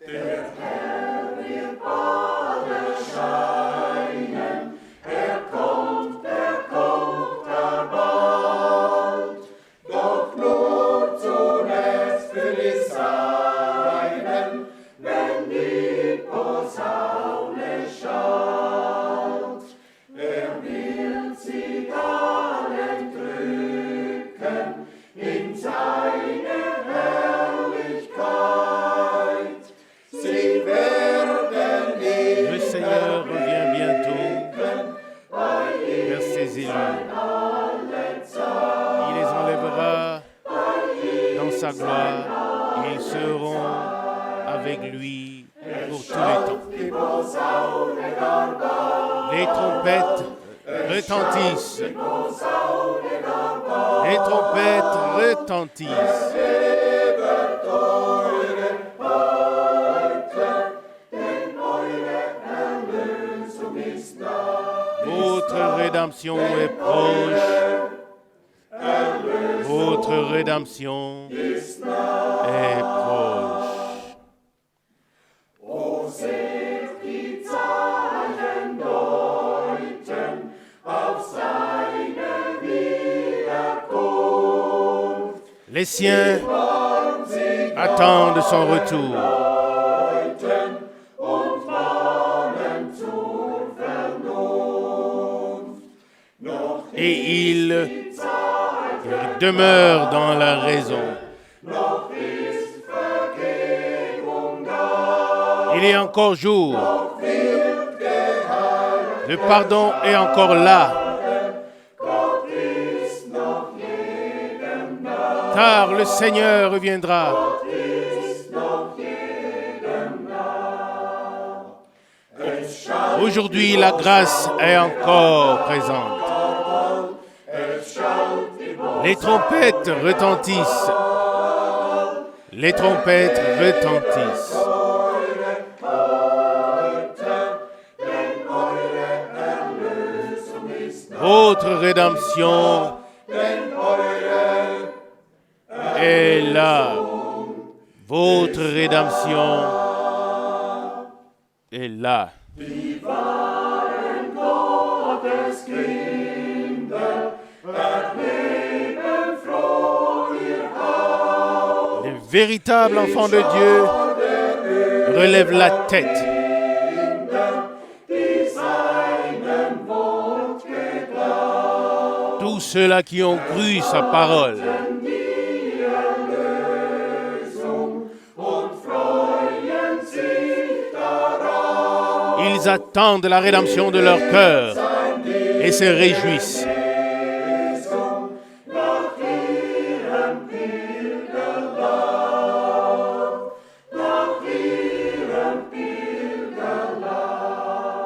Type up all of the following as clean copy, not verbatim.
Le Seigneur revient bientôt vers ses élus. Il les enlèvera dans sa gloire et ils seront avec lui pour tous les temps. Les trompettes retentissent. Les trompettes retentissent. Votre rédemption est proche. Votre rédemption est proche. Les siens attendent son retour. Et il demeure dans la raison. Il est encore jour. Le pardon est encore là. Car le Seigneur reviendra. Aujourd'hui, la grâce est encore présente. Les trompettes retentissent. Les trompettes retentissent. Votre rédemption est là. Votre rédemption est là. Les véritables enfants de Dieu relèvent la tête. Tous ceux-là qui ont cru sa parole. Ils attendent la rédemption de leur cœur et se réjouissent.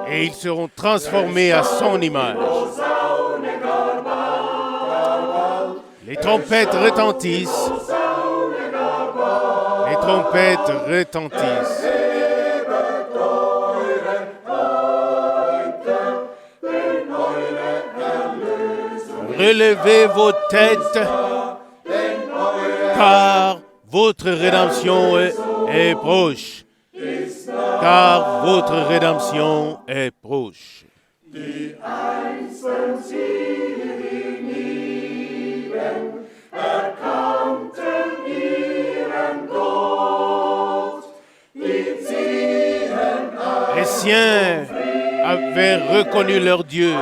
Et ils seront transformés à son image. Les trompettes retentissent. Les trompettes retentissent. Relevez vos têtes, car votre rédemption est proche. Car votre rédemption est proche. Les siens avaient reconnu leur Dieu.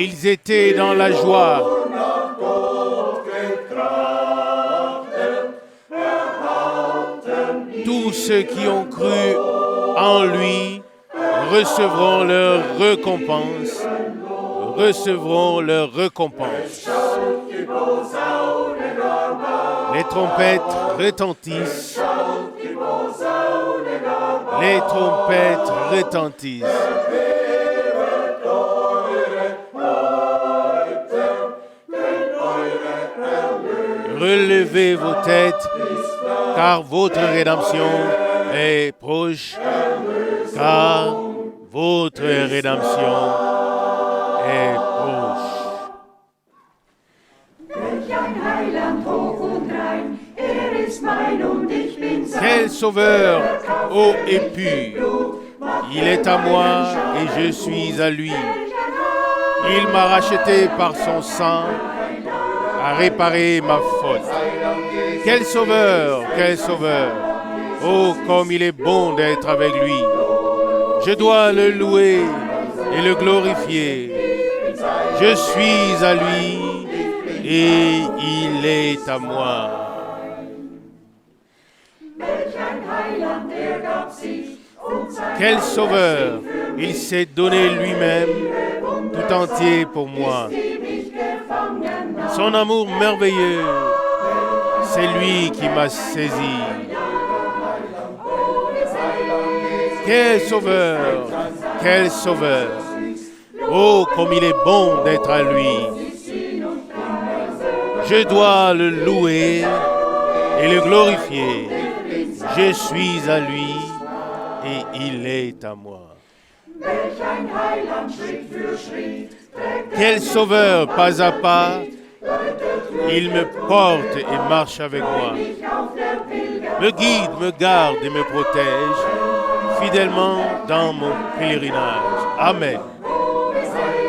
Ils étaient dans la joie. Tous ceux qui ont cru en lui recevront leur récompense. Recevront leur récompense. Les trompettes retentissent. Les trompettes retentissent. Relevez vos têtes, car votre rédemption est proche, car votre rédemption est proche. Quel sauveur haut et pur, il est à moi et je suis à lui. Il m'a racheté par son sang, a réparé ma faute. Quel sauveur, quel sauveur. Oh, comme il est bon d'être avec lui. Je dois le louer et le glorifier. Je suis à lui et il est à moi. Quel sauveur, il s'est donné lui-même tout entier pour moi. Son amour merveilleux, c'est lui qui m'a saisi. Quel sauveur, quel sauveur. Oh, comme il est bon d'être à lui. Je dois le louer et le glorifier. Je suis à lui et il est à moi. Quel sauveur, pas à pas, il me porte et marche avec moi. Me guide, me garde et me protège fidèlement dans mon pèlerinage. Amen.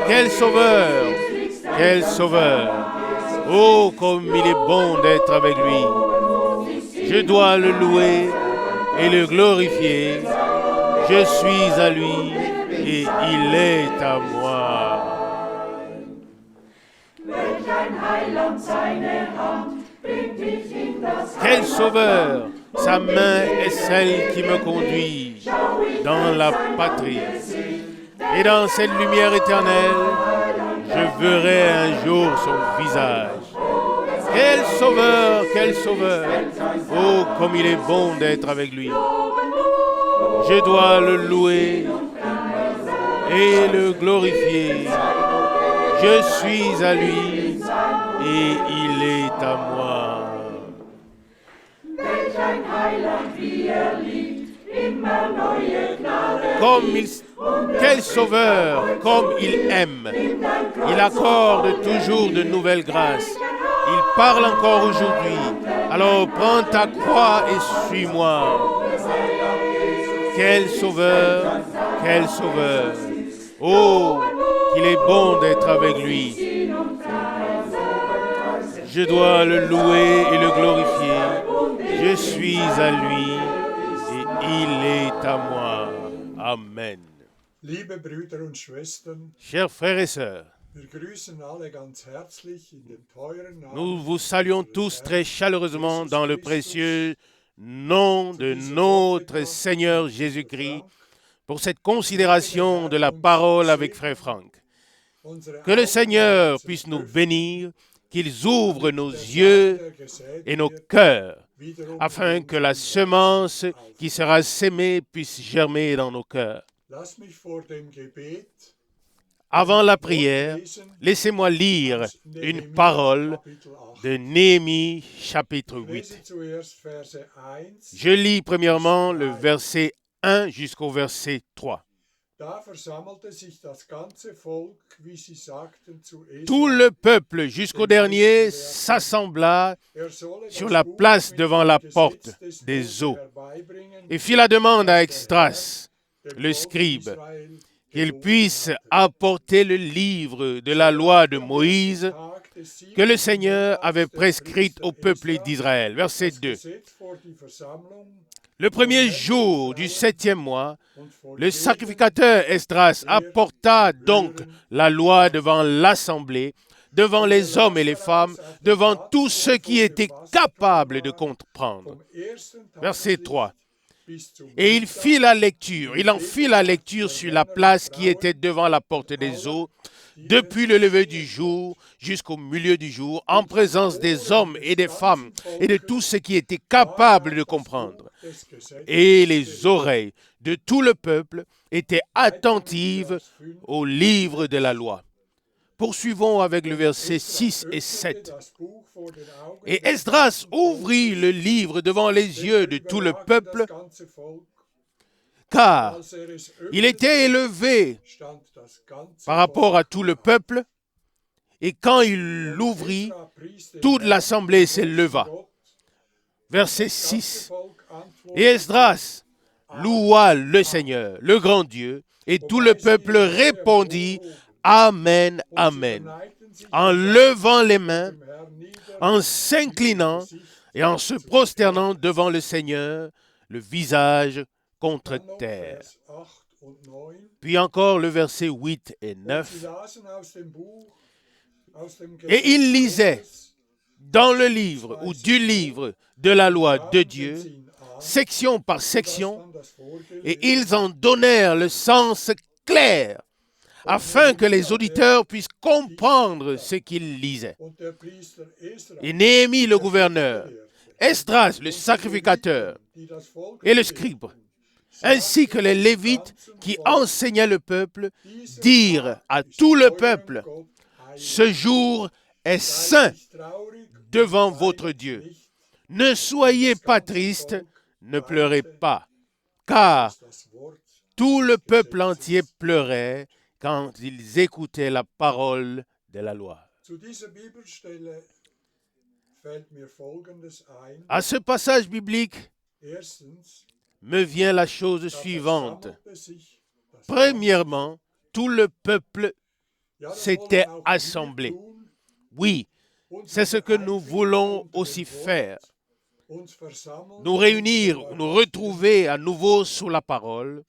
Quel sauveur, quel sauveur. Oh, comme il est bon d'être avec lui. Je dois le louer et le glorifier. Je suis à lui et il est à moi. Quel sauveur, sa main est celle qui me conduit dans la patrie. Et dans cette lumière éternelle, je verrai un jour son visage. Quel sauveur, quel sauveur. Oh, comme il est bon d'être avec lui. Je dois le louer et le glorifier. Je suis à lui et il est à moi. Quel sauveur, comme il aime. Il accorde toujours de nouvelles grâces. Il parle encore aujourd'hui. Alors prends ta croix et suis-moi. Quel sauveur, quel sauveur. Oh, qu'il est bon d'être avec lui. Je dois le louer et le glorifier. Je suis à lui et il est à moi. Amen. Liebe Brüder und Schwestern, Chers frères et sœurs, wir grüßen alle ganz herzlich in dem teuren Namen nous vous saluons tous très chaleureusement dans le précieux nom de notre Seigneur Jésus-Christ pour cette considération de la parole avec Frère Franck. Que le Seigneur puisse nous bénir, qu'il ouvre nos yeux et nos cœurs, afin que la semence qui sera sémée puisse germer dans nos cœurs. Avant la prière, laissez-moi lire une parole de Néhémie chapitre 8. Je lis premièrement le verset 1 jusqu'au verset 3. Tout le peuple jusqu'au dernier s'assembla sur la place devant la porte des eaux et fit la demande à Esdras, le scribe, qu'il puisse apporter le livre de la loi de Moïse que le Seigneur avait prescrite au peuple d'Israël. Verset 2. Le premier jour du 7e mois, le sacrificateur Esdras apporta donc la loi devant l'assemblée, devant les hommes et les femmes, devant tous ceux qui étaient capables de comprendre. Verset 3. Et il en fit la lecture sur la place qui était devant la porte des eaux, depuis le lever du jour jusqu'au milieu du jour, en présence des hommes et des femmes et de tous ceux qui étaient capables de comprendre. Et les oreilles de tout le peuple étaient attentives au livre de la loi. Poursuivons avec le verset 6 et 7. Et Esdras ouvrit le livre devant les yeux de tout le peuple, car il était élevé par rapport à tout le peuple, et quand il l'ouvrit, toute l'assemblée s'éleva. Verset 6. Et Esdras loua le Seigneur, le grand Dieu, et tout le peuple répondit « Amen, Amen », en levant les mains, en s'inclinant et en se prosternant devant le Seigneur, le visage contre terre. Puis encore le verset 8 et 9. Et il lisait dans le livre ou du livre de la loi de Dieu, section par section, et ils en donnèrent le sens clair, afin que les auditeurs puissent comprendre ce qu'ils lisaient. Et Néhémie le gouverneur, Esdras le sacrificateur et le scribe, ainsi que les Lévites qui enseignaient le peuple, dirent à tout le peuple, « Ce jour est saint devant votre Dieu. Ne soyez pas tristes, ne pleurez pas, car tout le peuple entier pleurait quand ils écoutaient la parole de la loi. » À ce passage biblique, me vient la chose suivante. Premièrement, tout le peuple s'était assemblé. Oui, c'est ce que nous voulons aussi faire. Nous réunir, nous retrouver à nouveau sous la parole,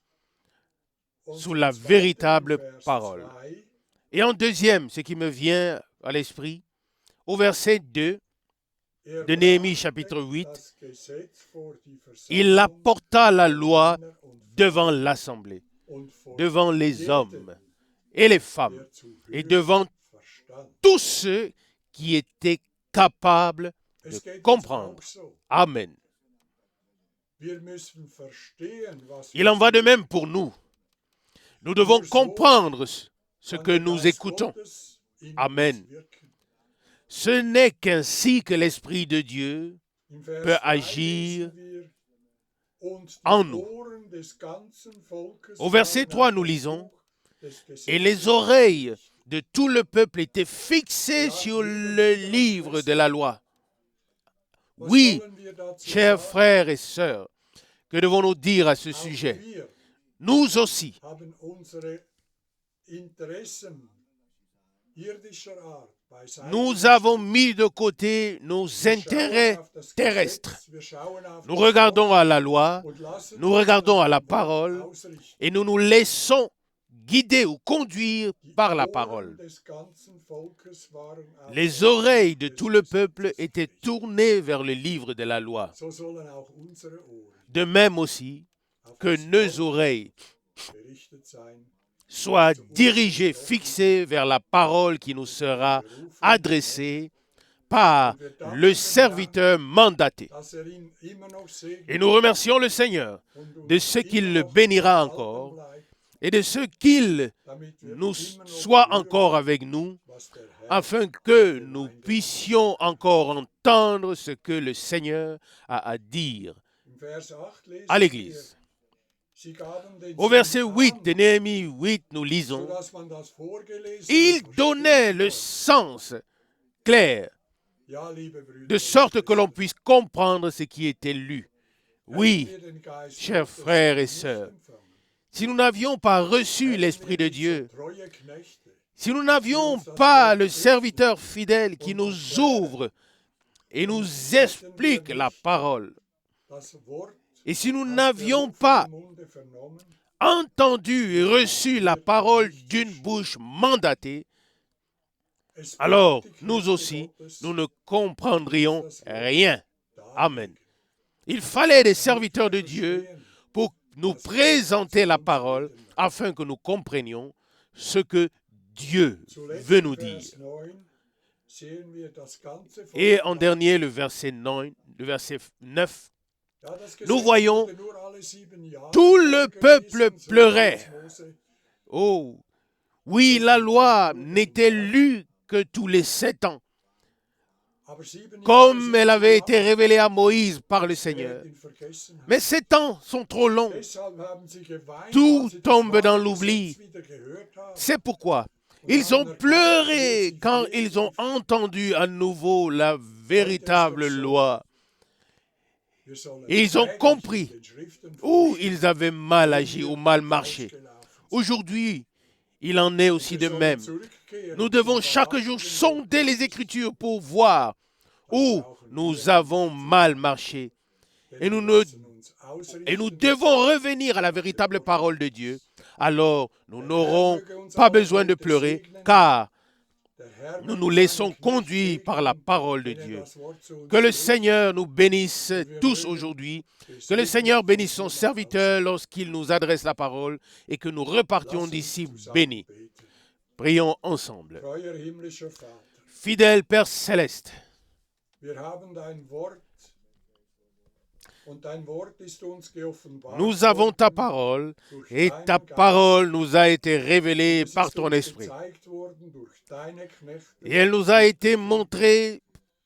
sous la véritable parole. Et en deuxième, ce qui me vient à l'esprit, au verset 2 de Néhémie chapitre 8, il apporta la loi devant l'assemblée, devant les hommes et les femmes, et devant tous ceux qui étaient capables de comprendre. Amen. Il en va de même pour nous. Nous devons comprendre ce que nous écoutons. Amen. Ce n'est qu'ainsi que l'Esprit de Dieu peut agir en nous. Au verset 3, nous lisons, « Et les oreilles de tout le peuple étaient fixées sur le livre de la loi. » Oui, chers frères et sœurs, que devons-nous dire à ce sujet? Nous aussi, nous avons mis de côté nos intérêts terrestres. Nous regardons à la loi, nous regardons à la parole et nous nous laissons guider ou conduire par la parole. Les oreilles de tout le peuple étaient tournées vers le livre de la loi. De même aussi que nos oreilles soient dirigées, fixées vers la parole qui nous sera adressée par le serviteur mandaté. Et nous remercions le Seigneur de ce qu'il le bénira encore et de ce qu'il nous soit encore avec nous, afin que nous puissions encore entendre ce que le Seigneur a à dire à l'Église. Au verset 8 de Néhémie 8, nous lisons, « Il donnait le sens clair, de sorte que l'on puisse comprendre ce qui était lu. » Oui, chers frères et sœurs, si nous n'avions pas reçu l'Esprit de Dieu, si nous n'avions pas le serviteur fidèle qui nous ouvre et nous explique la parole, et si nous n'avions pas entendu et reçu la parole d'une bouche mandatée, alors nous aussi, nous ne comprendrions rien. Amen. Il fallait des serviteurs de Dieu pour nous présenter la parole afin que nous comprenions ce que Dieu veut nous dire. Et en dernier, le verset 9, nous voyons tout le peuple pleurait. Oh, oui, la loi n'était lue que tous les 7 ans. comme elle avait été révélée à Moïse par le Seigneur. Mais ces temps sont trop longs. Tout tombe dans l'oubli. C'est pourquoi ils ont pleuré quand ils ont entendu à nouveau la véritable loi. Et ils ont compris où ils avaient mal agi ou mal marché. Aujourd'hui, il en est aussi de même. Nous devons chaque jour sonder les Écritures pour voir où nous avons mal marché. Et nous devons revenir à la véritable parole de Dieu. Alors, nous n'aurons pas besoin de pleurer, car nous nous laissons conduire par la parole de Dieu. Que le Seigneur nous bénisse tous aujourd'hui. Que le Seigneur bénisse son serviteur lorsqu'il nous adresse la parole et que nous repartions d'ici bénis. Prions ensemble. Fidèle Père céleste, nous avons ta parole et ta parole nous a été révélée par ton esprit. Et elle nous a été montrée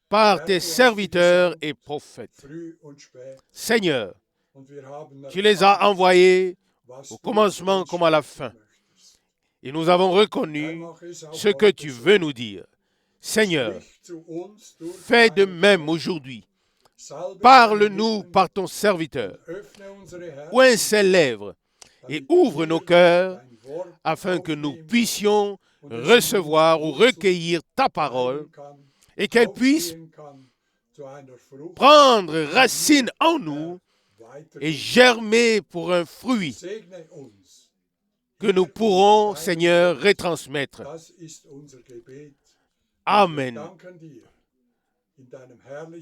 par tes serviteurs et prophètes. Seigneur, tu les as envoyés au commencement comme à la fin. Et nous avons reconnu ce que tu veux nous dire. Seigneur, fais de même aujourd'hui. Parle-nous par ton serviteur. Ouvre ses lèvres et ouvre nos cœurs afin que nous puissions recevoir ou recueillir ta parole et qu'elle puisse prendre racine en nous et germer pour un fruit que nous pourrons, Seigneur, retransmettre. Amen.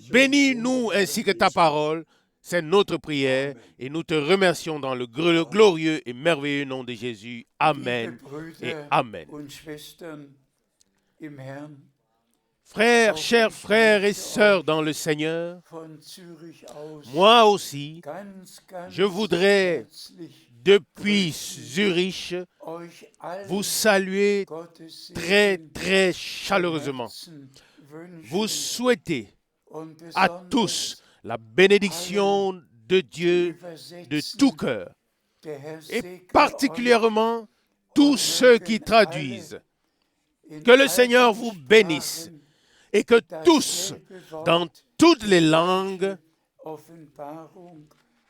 Bénis-nous ainsi que ta parole, c'est notre prière et nous te remercions dans le glorieux et merveilleux nom de Jésus. Amen et Amen. Frères, chers frères et sœurs dans le Seigneur, moi aussi, je voudrais depuis Zurich vous saluer très, très chaleureusement. Vous souhaitez à tous la bénédiction de Dieu de tout cœur, et particulièrement tous ceux qui traduisent. Que le Seigneur vous bénisse et que tous, dans toutes les langues,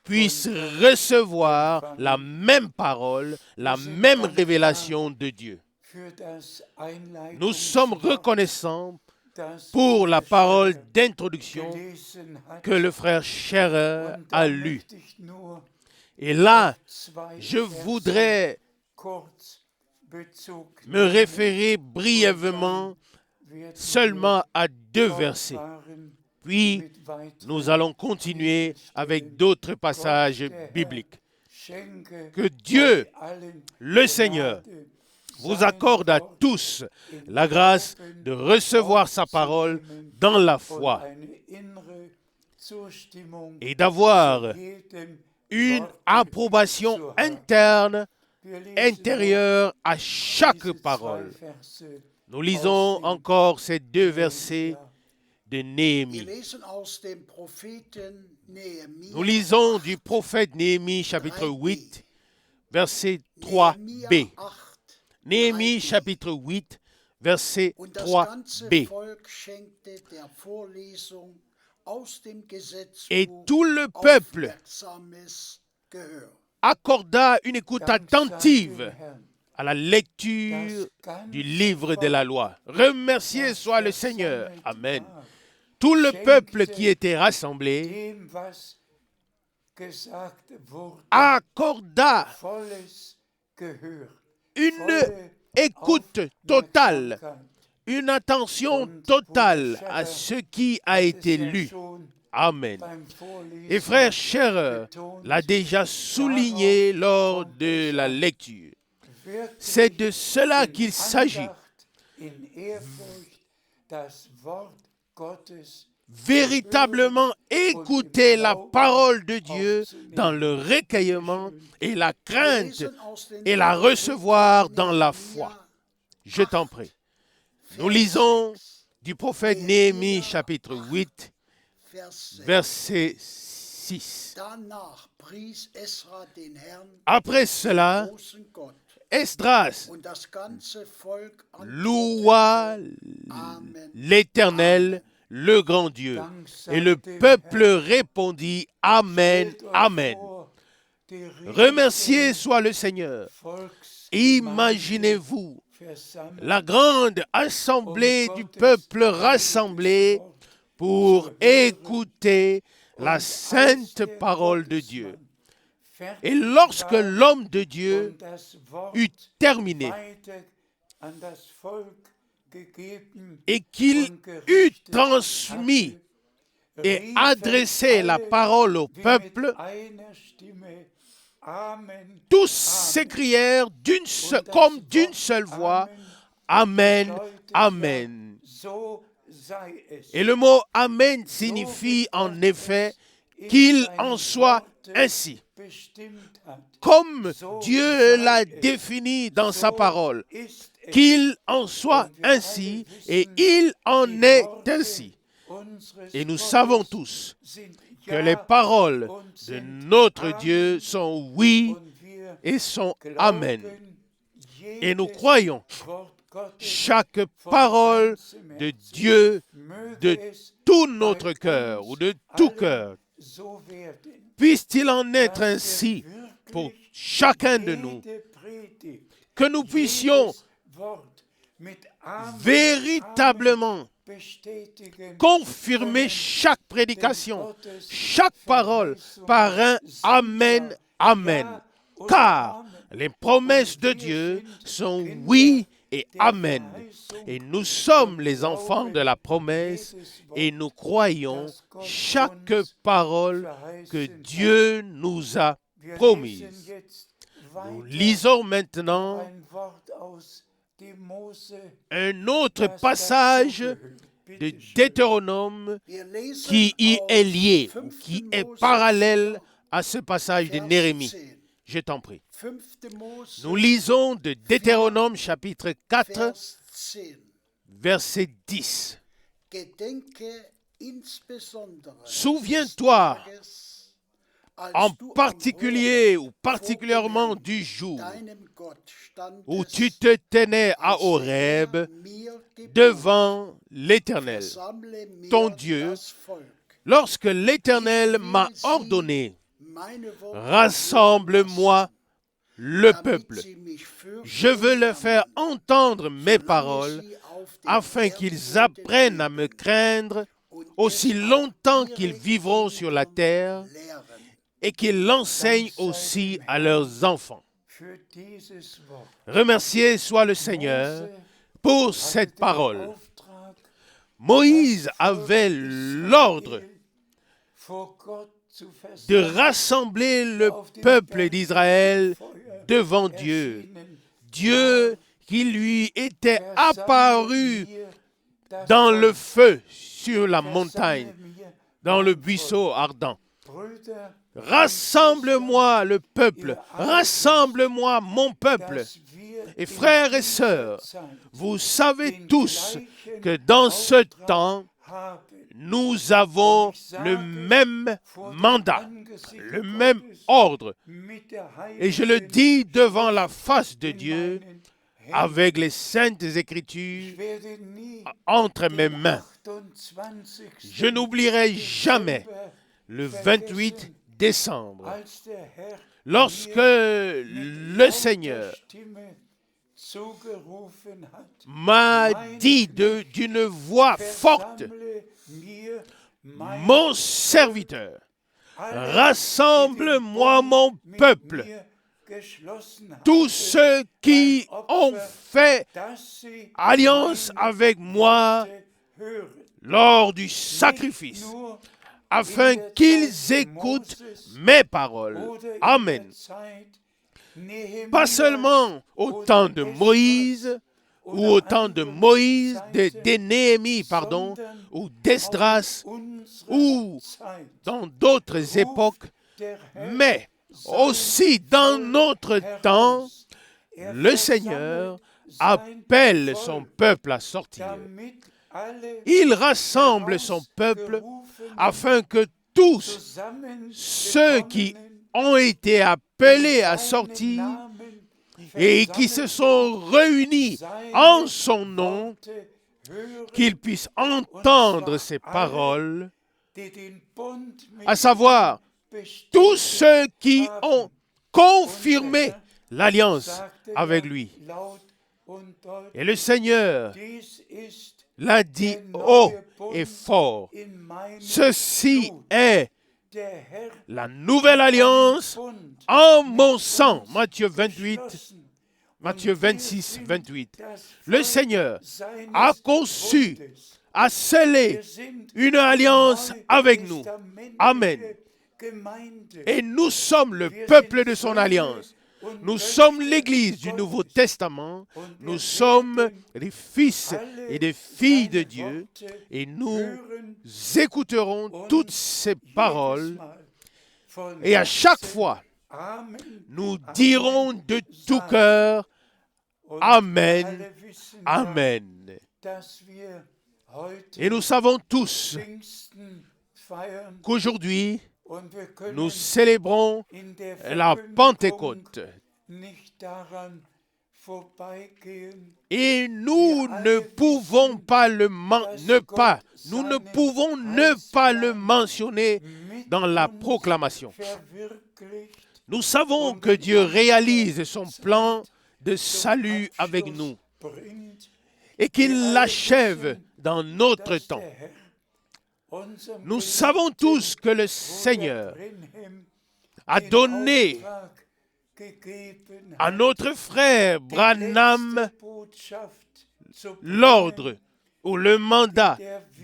puissent recevoir la même parole, la même révélation de Dieu. Nous sommes reconnaissants pour la parole d'introduction que le frère Scherer a lue. Et là, je voudrais me référer brièvement seulement à 2 versets. Puis, nous allons continuer avec d'autres passages bibliques. Que Dieu, le Seigneur, vous accorde à tous la grâce de recevoir sa parole dans la foi et d'avoir une approbation intérieure à chaque parole. Nous lisons encore ces 2 versets de Néhémie. Nous lisons du prophète Néhémie chapitre 8, verset 3b. Néhémie chapitre 8, verset 3b. Et tout le peuple accorda une écoute attentive à la lecture du livre de la loi. Remercié soit le Seigneur. Amen. Tout le peuple qui était rassemblé accorda une écoute totale, une attention totale à ce qui a été lu. Amen. Et frère Scherer l'a déjà souligné lors de la lecture. C'est de cela qu'il s'agit. Véritablement écouter la parole de Dieu dans le recueillement et la crainte et la recevoir dans la foi. Je t'en prie. Nous lisons du prophète Néhémie, chapitre 8, verset 6. Après cela, Esdras loua l'Éternel, le grand Dieu. Et le peuple répondit Amen, Amen. Remercié soit le Seigneur. Imaginez-vous la grande assemblée du peuple rassemblé pour écouter la sainte parole de Dieu. Et lorsque l'homme de Dieu eut terminé et qu'il eut transmis et adressé la parole au peuple, tous s'écrièrent comme d'une seule voix, Amen, Amen. Et le mot Amen signifie en effet qu'il en soit ainsi. Comme Dieu l'a défini dans sa parole, qu'il en soit ainsi, et il en est ainsi. Et nous savons tous que les paroles de notre Dieu sont oui et sont amen. Et nous croyons chaque parole de Dieu de tout notre cœur ou de tout cœur. Puisse-t-il en être ainsi pour chacun de nous, que nous puissions véritablement confirmer chaque prédication, chaque parole par un Amen, Amen. Car les promesses de Dieu sont oui et Amen. Et nous sommes les enfants de la promesse et nous croyons chaque parole que Dieu nous a promise. Nous lisons maintenant un autre passage de Deutéronome qui y est lié, qui est parallèle à ce passage de Néhémie. Je t'en prie. Nous lisons de Deutéronome chapitre 4, verset 10. Souviens-toi en particulier ou particulièrement du jour où tu te tenais à Horeb devant l'Éternel, ton Dieu, lorsque l'Éternel m'a ordonné, rassemble-moi le peuple. Je veux leur faire entendre mes paroles afin qu'ils apprennent à me craindre aussi longtemps qu'ils vivront sur la terre et qu'ils l'enseignent aussi à leurs enfants. Remercié soit le Seigneur pour cette parole. Moïse avait l'ordre de rassembler le peuple d'Israël devant Dieu. Dieu qui lui était apparu dans le feu sur la montagne, dans le buisson ardent. Rassemble-moi le peuple, rassemble-moi mon peuple. Et frères et sœurs, vous savez tous que dans ce temps, nous avons le même mandat, le même ordre. Et je le dis devant la face de Dieu, avec les saintes écritures entre mes mains. Je n'oublierai jamais le 28 décembre, lorsque le Seigneur m'a dit d'une voix forte, mon serviteur, rassemble-moi mon peuple, tous ceux qui ont fait alliance avec moi lors du sacrifice, afin qu'ils écoutent mes paroles. Amen. Pas seulement au temps de Moïse, ou au temps de Moïse, de Néhémie, ou d'Esdras, ou dans d'autres époques, mais aussi dans notre temps, le Seigneur appelle son peuple à sortir, il rassemble son peuple afin que tous ceux qui ont été appelés à sortir et qui se sont réunis en son nom, qu'ils puissent entendre ses paroles, à savoir tous ceux qui ont confirmé l'alliance avec lui. Et le Seigneur l'a dit haut et fort. Ceci est la nouvelle alliance en mon sang. Matthieu 26, 28. Le Seigneur a conçu, a scellé une alliance avec nous. Amen. Et nous sommes le peuple de son alliance. Nous sommes l'Église du Nouveau Testament. Nous sommes les fils et des filles de Dieu. Et nous écouterons toutes ces paroles. Et à chaque fois, nous dirons de tout cœur, Amen, Amen. Et nous savons tous qu'aujourd'hui, nous célébrons la Pentecôte. Et nous ne pouvons pas ne pas le mentionner dans la proclamation. Nous savons que Dieu réalise son plan de salut avec nous et qu'il l'achève dans notre temps. Nous savons tous que le Seigneur a donné à notre frère Branham l'ordre ou le mandat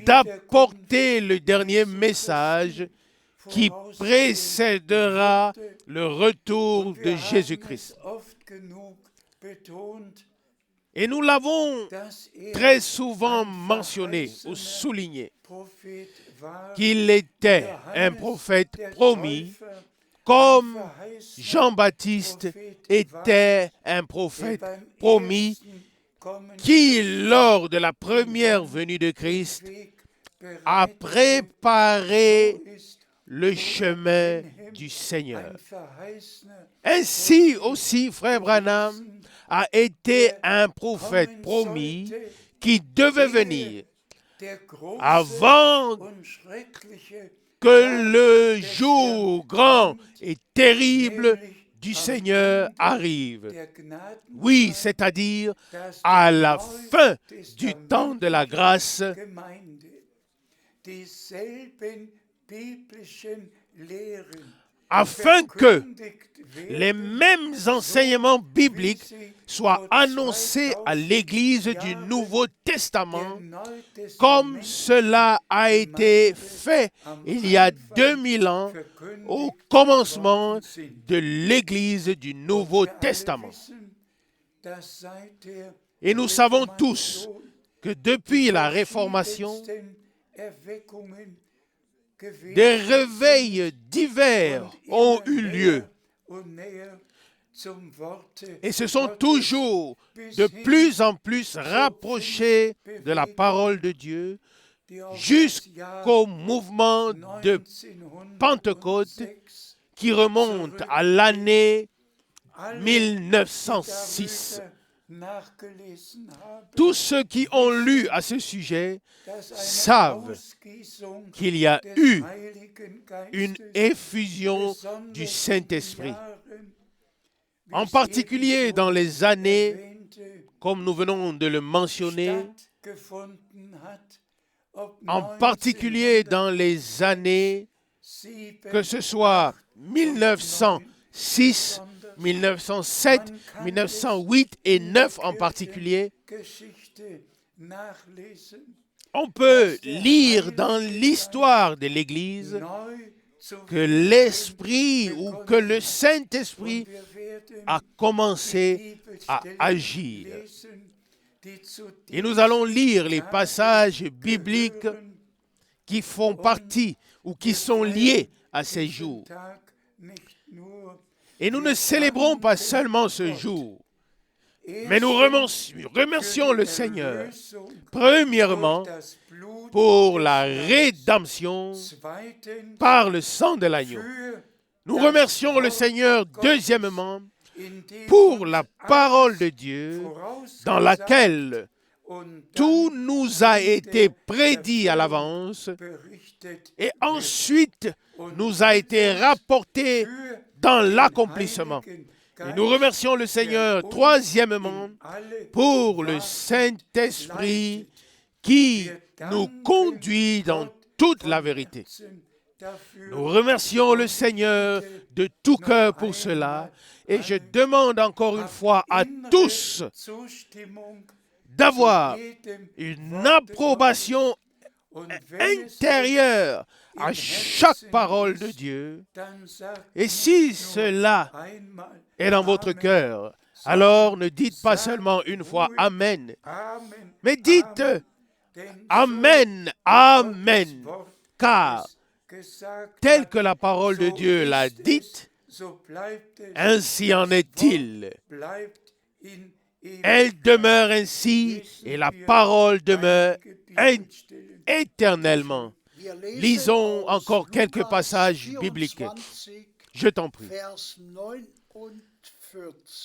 d'apporter le dernier message qui précédera le retour de Jésus-Christ. Et nous l'avons très souvent mentionné ou souligné qu'il était un prophète promis, comme Jean-Baptiste était un prophète promis qui, lors de la première venue de Christ, a préparé le chemin du Seigneur. Ainsi aussi, frère Branham a été un prophète promis qui devait venir avant que le jour grand et terrible du Seigneur arrive. Oui, c'est-à-dire à la fin du temps de la grâce. Afin que les mêmes enseignements bibliques soient annoncés à l'Église du Nouveau Testament, comme cela a été fait il y a 2000 ans au commencement de l'Église du Nouveau Testament. Et nous savons tous que depuis la Réformation, des réveils divers ont eu lieu et se sont toujours de plus en plus rapprochés de la parole de Dieu jusqu'au mouvement de Pentecôte qui remonte à l'année 1906. Tous ceux qui ont lu à ce sujet savent qu'il y a eu une effusion du Saint-Esprit. En particulier dans les années, comme nous venons de le mentionner, en particulier dans les années, que ce soit 1906, 1907, 1908 et 9 en particulier, on peut lire dans l'histoire de l'Église que l'Esprit ou que le Saint-Esprit a commencé à agir. Et nous allons lire les passages bibliques qui font partie ou qui sont liés à ces jours. Et nous ne célébrons pas seulement ce jour, Mais nous remercions le Seigneur, premièrement, pour la rédemption par le sang de l'agneau. Nous remercions le Seigneur, deuxièmement, pour la parole de Dieu dans laquelle tout nous a été prédit à l'avance et ensuite nous a été rapporté dans l'accomplissement. Et nous remercions le Seigneur, troisièmement, pour le Saint-Esprit qui nous conduit dans toute la vérité. Nous remercions le Seigneur de tout cœur pour cela et je demande encore une fois à tous d'avoir une approbation intérieure à chaque parole de Dieu. Et si cela est dans votre cœur, alors ne dites pas seulement une fois Amen, mais dites Amen, Amen, car tel que la parole de Dieu l'a dite, ainsi en est-il. Elle demeure ainsi et la parole demeure éternellement. Lisons encore quelques passages bibliques. Je t'en prie.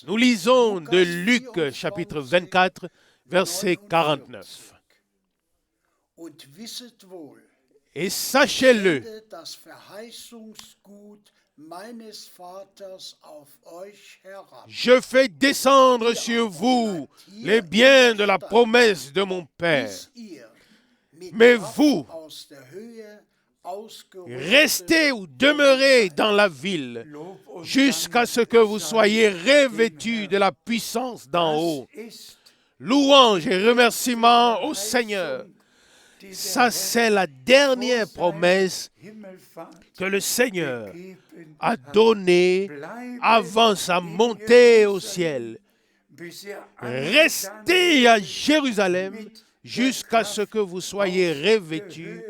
Nous lisons de Luc chapitre 24, verset 49. Et sachez-le, je fais descendre sur vous les biens de la promesse de mon Père. Mais vous, restez ou demeurez dans la ville jusqu'à ce que vous soyez revêtus de la puissance d'en haut. Louange et remerciements au Seigneur. Ça, c'est la dernière promesse que le Seigneur a donnée avant sa montée au ciel. Restez à Jérusalem jusqu'à ce que vous soyez revêtus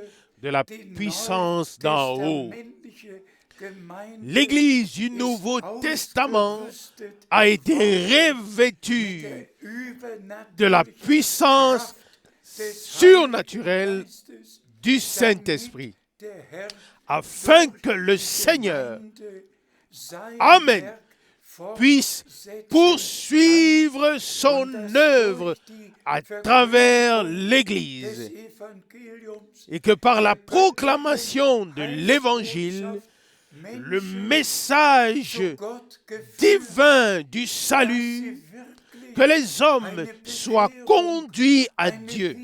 de la puissance d'en haut. L'Église du Nouveau Testament a été revêtue de la puissance surnaturelle du Saint-Esprit, afin que le Seigneur, Amen, puisse poursuivre son œuvre à travers l'Église et que par la proclamation de l'Évangile, le message divin du salut, que les hommes soient conduits à Dieu,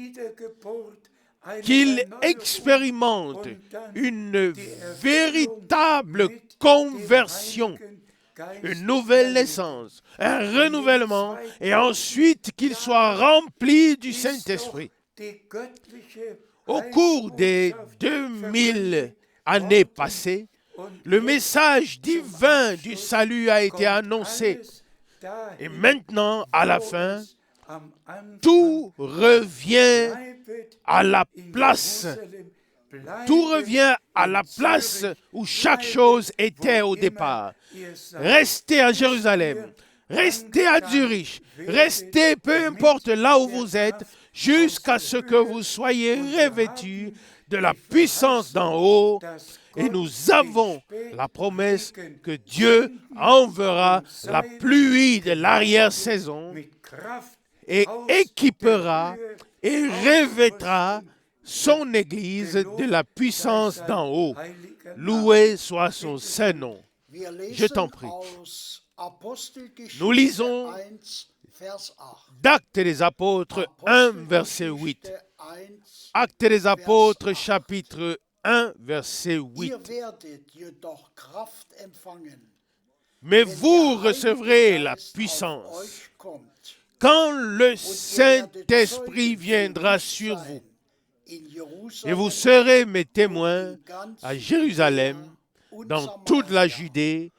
qu'ils expérimentent une véritable conversion, une nouvelle naissance, un renouvellement, et ensuite qu'ils soient remplis du Saint-Esprit. Au cours des 2000 années passées, le message divin du salut a été annoncé. Et maintenant, à la fin, tout revient à la place. Tout revient à la place où chaque chose était au départ. Restez à Jérusalem, restez à Zurich, restez peu importe là où vous êtes, jusqu'à ce que vous soyez revêtus de la puissance d'en haut. Et nous avons la promesse que Dieu enverra la pluie de l'arrière-saison et équipera et revêtra son Église de la puissance d'en haut. Loué soit son saint nom. Je t'en prie. Nous lisons d'Actes des Apôtres 1, verset 8. Actes des Apôtres, chapitre 1, verset 8. Mais vous recevrez la puissance quand le Saint-Esprit viendra sur vous. Et vous serez mes témoins à Jérusalem, dans toute la Judée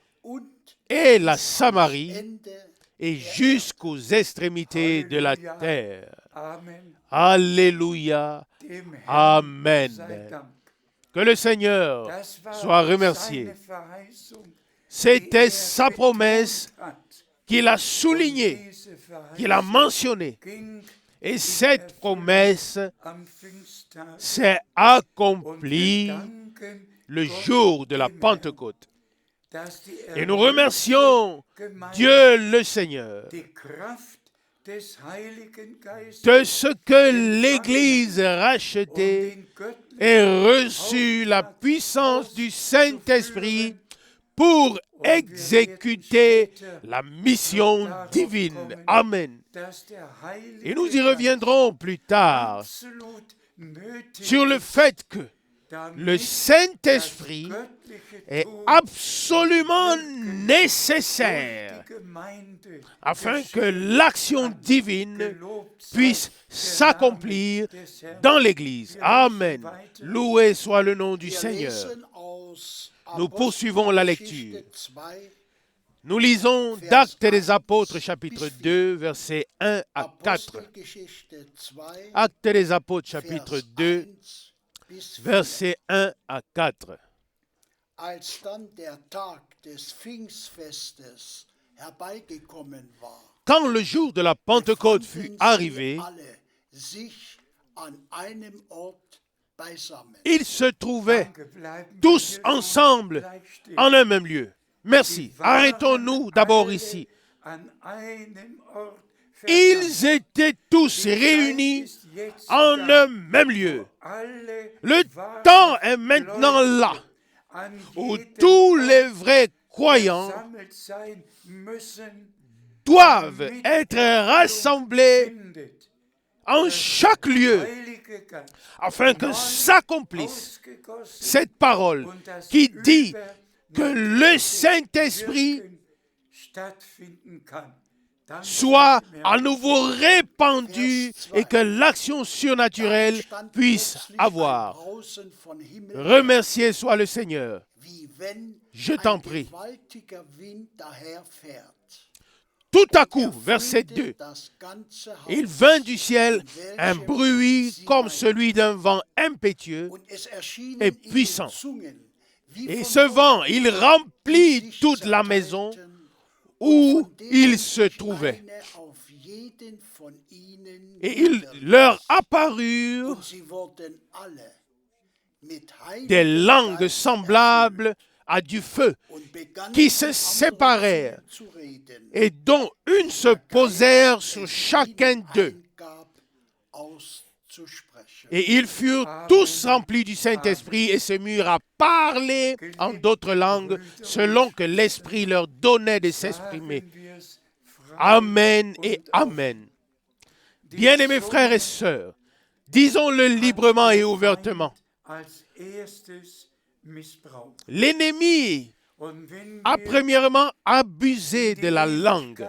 et la Samarie, et jusqu'aux extrémités de la terre. Alléluia. Amen. Que le Seigneur soit remercié. C'était sa promesse qu'il a soulignée qu'il a mentionné. Et cette promesse s'est accomplie le jour de la Pentecôte. Et nous remercions Dieu le Seigneur de ce que l'Église rachetée ait reçu la puissance du Saint-Esprit pour exécuter la mission divine. Amen. Et nous y reviendrons plus tard sur le fait que le Saint-Esprit est absolument nécessaire afin que l'action divine puisse s'accomplir dans l'Église. Amen. Loué soit le nom du Seigneur. Nous poursuivons la lecture. Nous lisons d'Actes des Apôtres, chapitre 2, versets 1 à 4. Actes des Apôtres, chapitre 2, versets 1 à 4. Quand le jour de la Pentecôte fut arrivé, ils se trouvaient tous ensemble en un même lieu. Merci. Arrêtons-nous d'abord ici. Ils étaient tous réunis en un même lieu. Le temps est maintenant là où tous les vrais croyants doivent être rassemblés en chaque lieu afin que s'accomplisse cette parole qui dit que le Saint-Esprit soit à nouveau répandu et que l'action surnaturelle puisse avoir. Remercié soit le Seigneur. Je t'en prie. Tout à coup, verset 2, il vint du ciel un bruit comme celui d'un vent impétueux et puissant. Et ce vent, il remplit toute la maison où ils se trouvaient. Et il leur apparurent des langues semblables à du feu qui se séparèrent et dont une se posèrent sur chacun d'eux. Et ils furent tous remplis du Saint-Esprit et se mirent à parler en d'autres langues selon que l'Esprit leur donnait de s'exprimer. Amen et Amen. Bien-aimés frères et sœurs, disons-le librement et ouvertement. L'ennemi a premièrement abusé de la langue.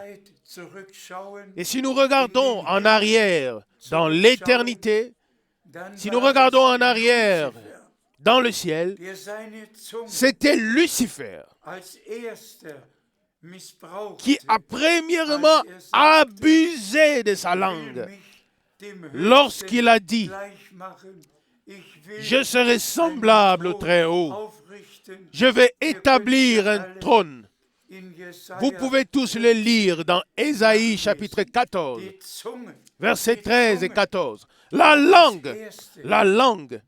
Et si nous regardons en arrière dans l'éternité, si nous regardons en arrière dans le ciel, c'était Lucifer qui a premièrement abusé de sa langue lorsqu'il a dit « Je serai semblable au Très-Haut, je vais établir un trône ». Vous pouvez tous le lire dans Ésaïe chapitre 14, versets 13 et 14. La langue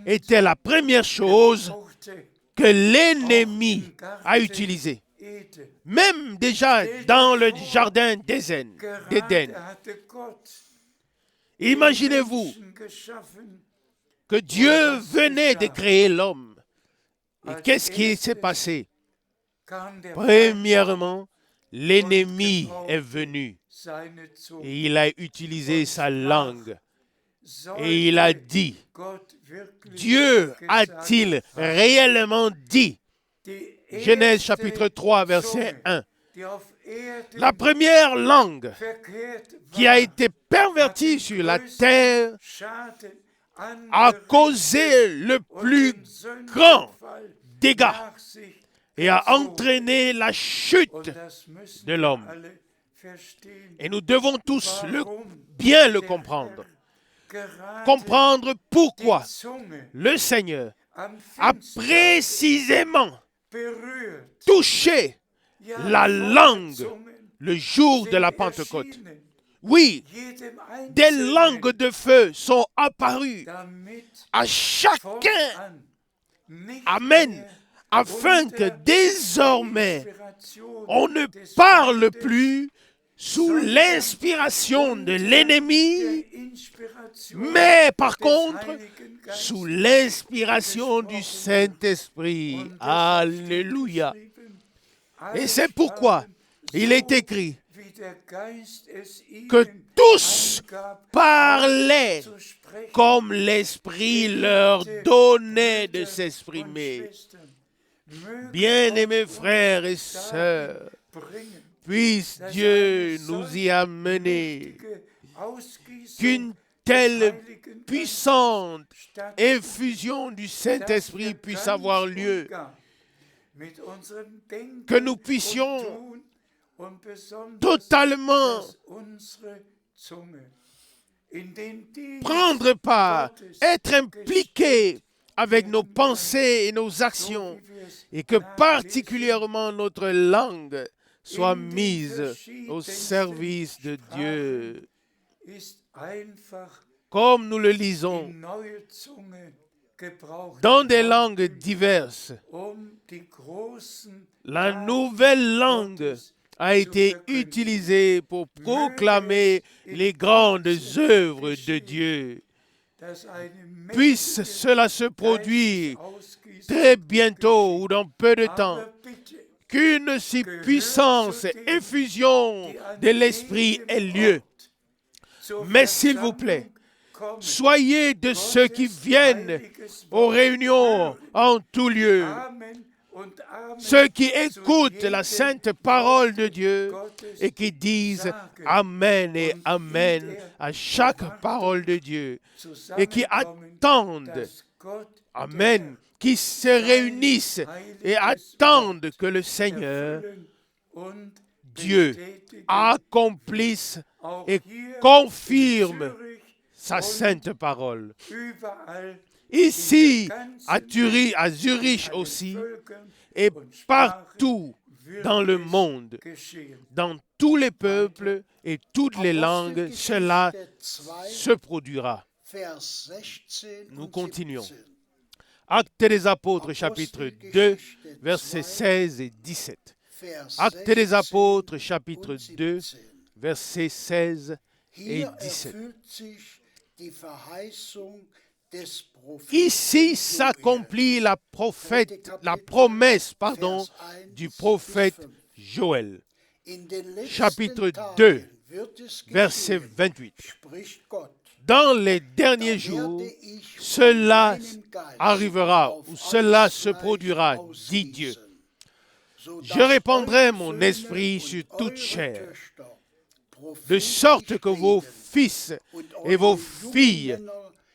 était la première chose que l'ennemi a utilisée. Même déjà dans le jardin d'Éden. Imaginez-vous que Dieu venait de créer l'homme. Et qu'est-ce qui s'est passé? Premièrement, l'ennemi est venu et il a utilisé sa langue et il a dit, Dieu a-t-il réellement dit? Genèse chapitre 3, verset 1. La première langue qui a été pervertie sur la terre a causé le plus grand dégât et a entraîné la chute de l'homme. Et nous devons tous bien le comprendre. Comprendre pourquoi le Seigneur a précisément touché la langue le jour de la Pentecôte. Oui, des langues de feu sont apparues à chacun. Amen. Afin que désormais, on ne parle plus sous l'inspiration de l'ennemi, mais par contre, sous l'inspiration du Saint-Esprit. Alléluia. Et c'est pourquoi il est écrit que tous parlaient comme l'Esprit leur donnait de s'exprimer. Bien-aimés frères et sœurs, puisse Dieu nous y amener qu'une telle puissante effusion du Saint-Esprit puisse avoir lieu, que nous puissions totalement prendre part, être impliqués avec nos pensées et nos actions, et que particulièrement notre langue soit mise au service de Dieu. Comme nous le lisons, dans des langues diverses, la nouvelle langue a été utilisée pour proclamer les grandes œuvres de Dieu. Puisse cela se produire très bientôt ou dans peu de temps, qu'une si puissante effusion de l'Esprit ait lieu. Mais s'il vous plaît, soyez de ceux qui viennent aux réunions en tout lieu, ceux qui écoutent la sainte parole de Dieu et qui disent Amen et Amen à chaque parole de Dieu et qui attendent, Amen, qui se réunissent et attendent que le Seigneur, Dieu, accomplisse et confirme sa sainte parole. Ici, à Zurich aussi, et partout dans le monde, dans tous les peuples et toutes les langues, cela se produira. Nous continuons. Actes des Apôtres, chapitre 2, versets 16 et 17. Actes des Apôtres, chapitre 2, versets 16 et 17. Ici s'accomplit la promesse du prophète Joël. Chapitre 2, verset 28. Dans les derniers jours, cela arrivera, ou cela se produira, dit Dieu. Je répandrai mon esprit sur toute chair, de sorte que vos fils et vos filles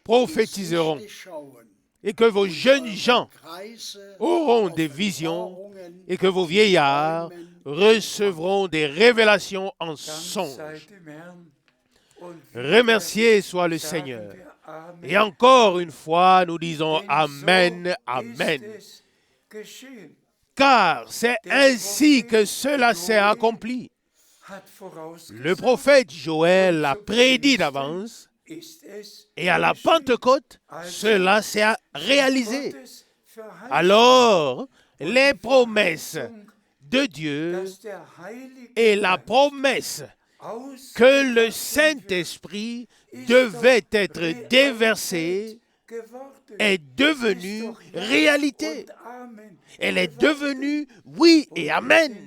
prophétiseront, et que vos jeunes gens auront des visions, et que vos vieillards recevront des révélations en songe. Remercié soit le Seigneur. Et encore une fois, nous disons Amen, Amen. Car c'est ainsi que cela s'est accompli. Le prophète Joël l'a prédit d'avance, et à la Pentecôte, cela s'est réalisé. Alors, les promesses de Dieu et la promesse que le Saint-Esprit devait être déversé est devenue réalité. Elle est devenue oui et amen.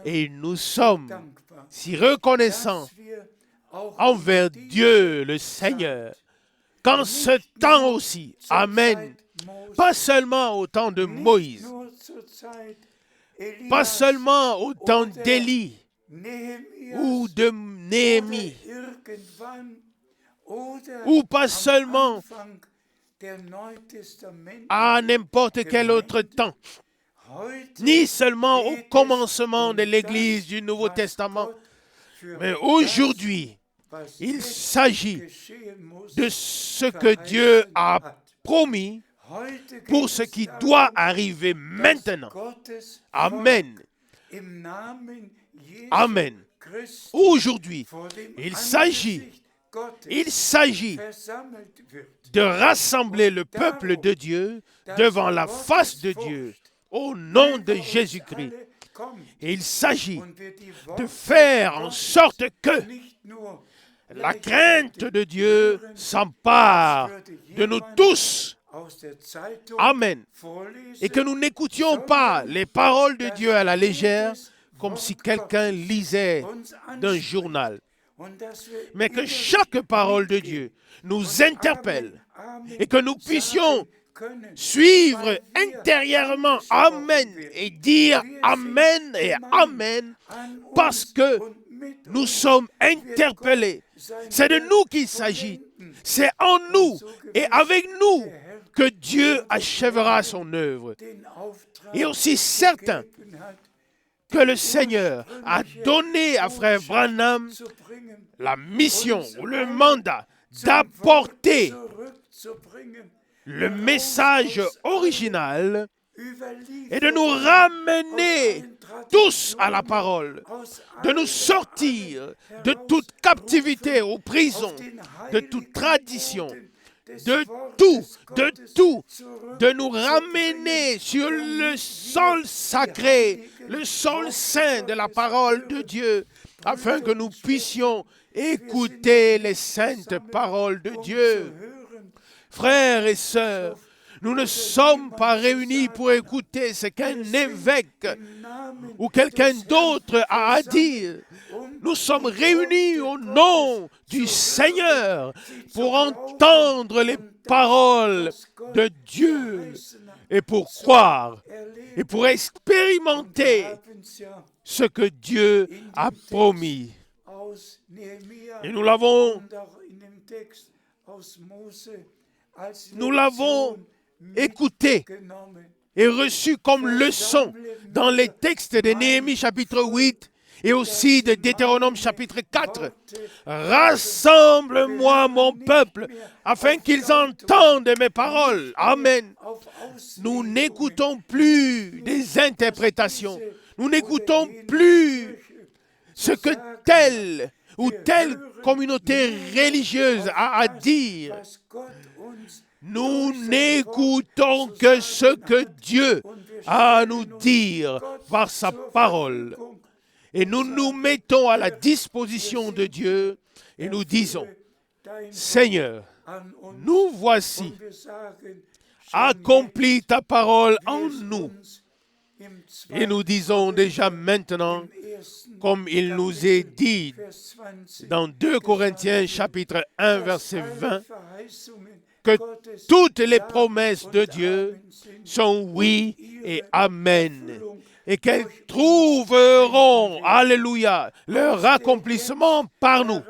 Et nous sommes si reconnaissants envers Dieu le Seigneur, qu'en ce temps aussi, amen, pas seulement au temps de Moïse, pas seulement au temps d'Élie ou de Néhémie, ou pas seulement à n'importe quel autre temps, ni seulement au commencement de l'Église du Nouveau Testament, mais aujourd'hui, il s'agit de ce que Dieu a promis pour ce qui doit arriver maintenant. Amen. Amen. Aujourd'hui, il s'agit de rassembler le peuple de Dieu devant la face de Dieu au nom de Jésus-Christ. Et il s'agit de faire en sorte que la crainte de Dieu s'empare de nous tous. Amen. Et que nous n'écoutions pas les paroles de Dieu à la légère, comme si quelqu'un lisait d'un journal. Mais que chaque parole de Dieu nous interpelle et que nous puissions suivre intérieurement Amen et dire Amen et Amen parce que nous sommes interpellés. C'est de nous qu'il s'agit. C'est en nous et avec nous que Dieu achèvera son œuvre. Et aussi certain que le Seigneur a donné à Frère Branham la mission ou le mandat d'apporter le message original et de nous ramener tous à la parole, de nous sortir de toute captivité aux prisons, de toute tradition, de tout, de nous ramener sur le sol sacré, le sol saint de la parole de Dieu, afin que nous puissions écouter les saintes paroles de Dieu. Frères et sœurs, nous ne sommes pas réunis pour écouter ce qu'un évêque ou quelqu'un d'autre a à dire. Nous sommes réunis au nom du Seigneur pour entendre les paroles de Dieu et pour croire et pour expérimenter ce que Dieu a promis. Et nous l'avons écouté et reçu comme leçon dans les textes de Néhémie chapitre 8 et aussi de Deutéronome chapitre 4. Rassemble-moi mon peuple afin qu'ils entendent mes paroles. Amen. Nous n'écoutons plus des interprétations. Nous n'écoutons plus ce que telle ou telle communauté religieuse a à dire. Nous n'écoutons que ce que Dieu a à nous dire par sa parole. Et nous nous mettons à la disposition de Dieu et nous disons, Seigneur, nous voici, accomplis ta parole en nous. Et nous disons déjà maintenant, comme il nous est dit dans 2 Corinthiens chapitre 1 verset 20, que toutes les promesses de Dieu sont oui et amen. Et qu'elles trouveront, alléluia, leur accomplissement par nous.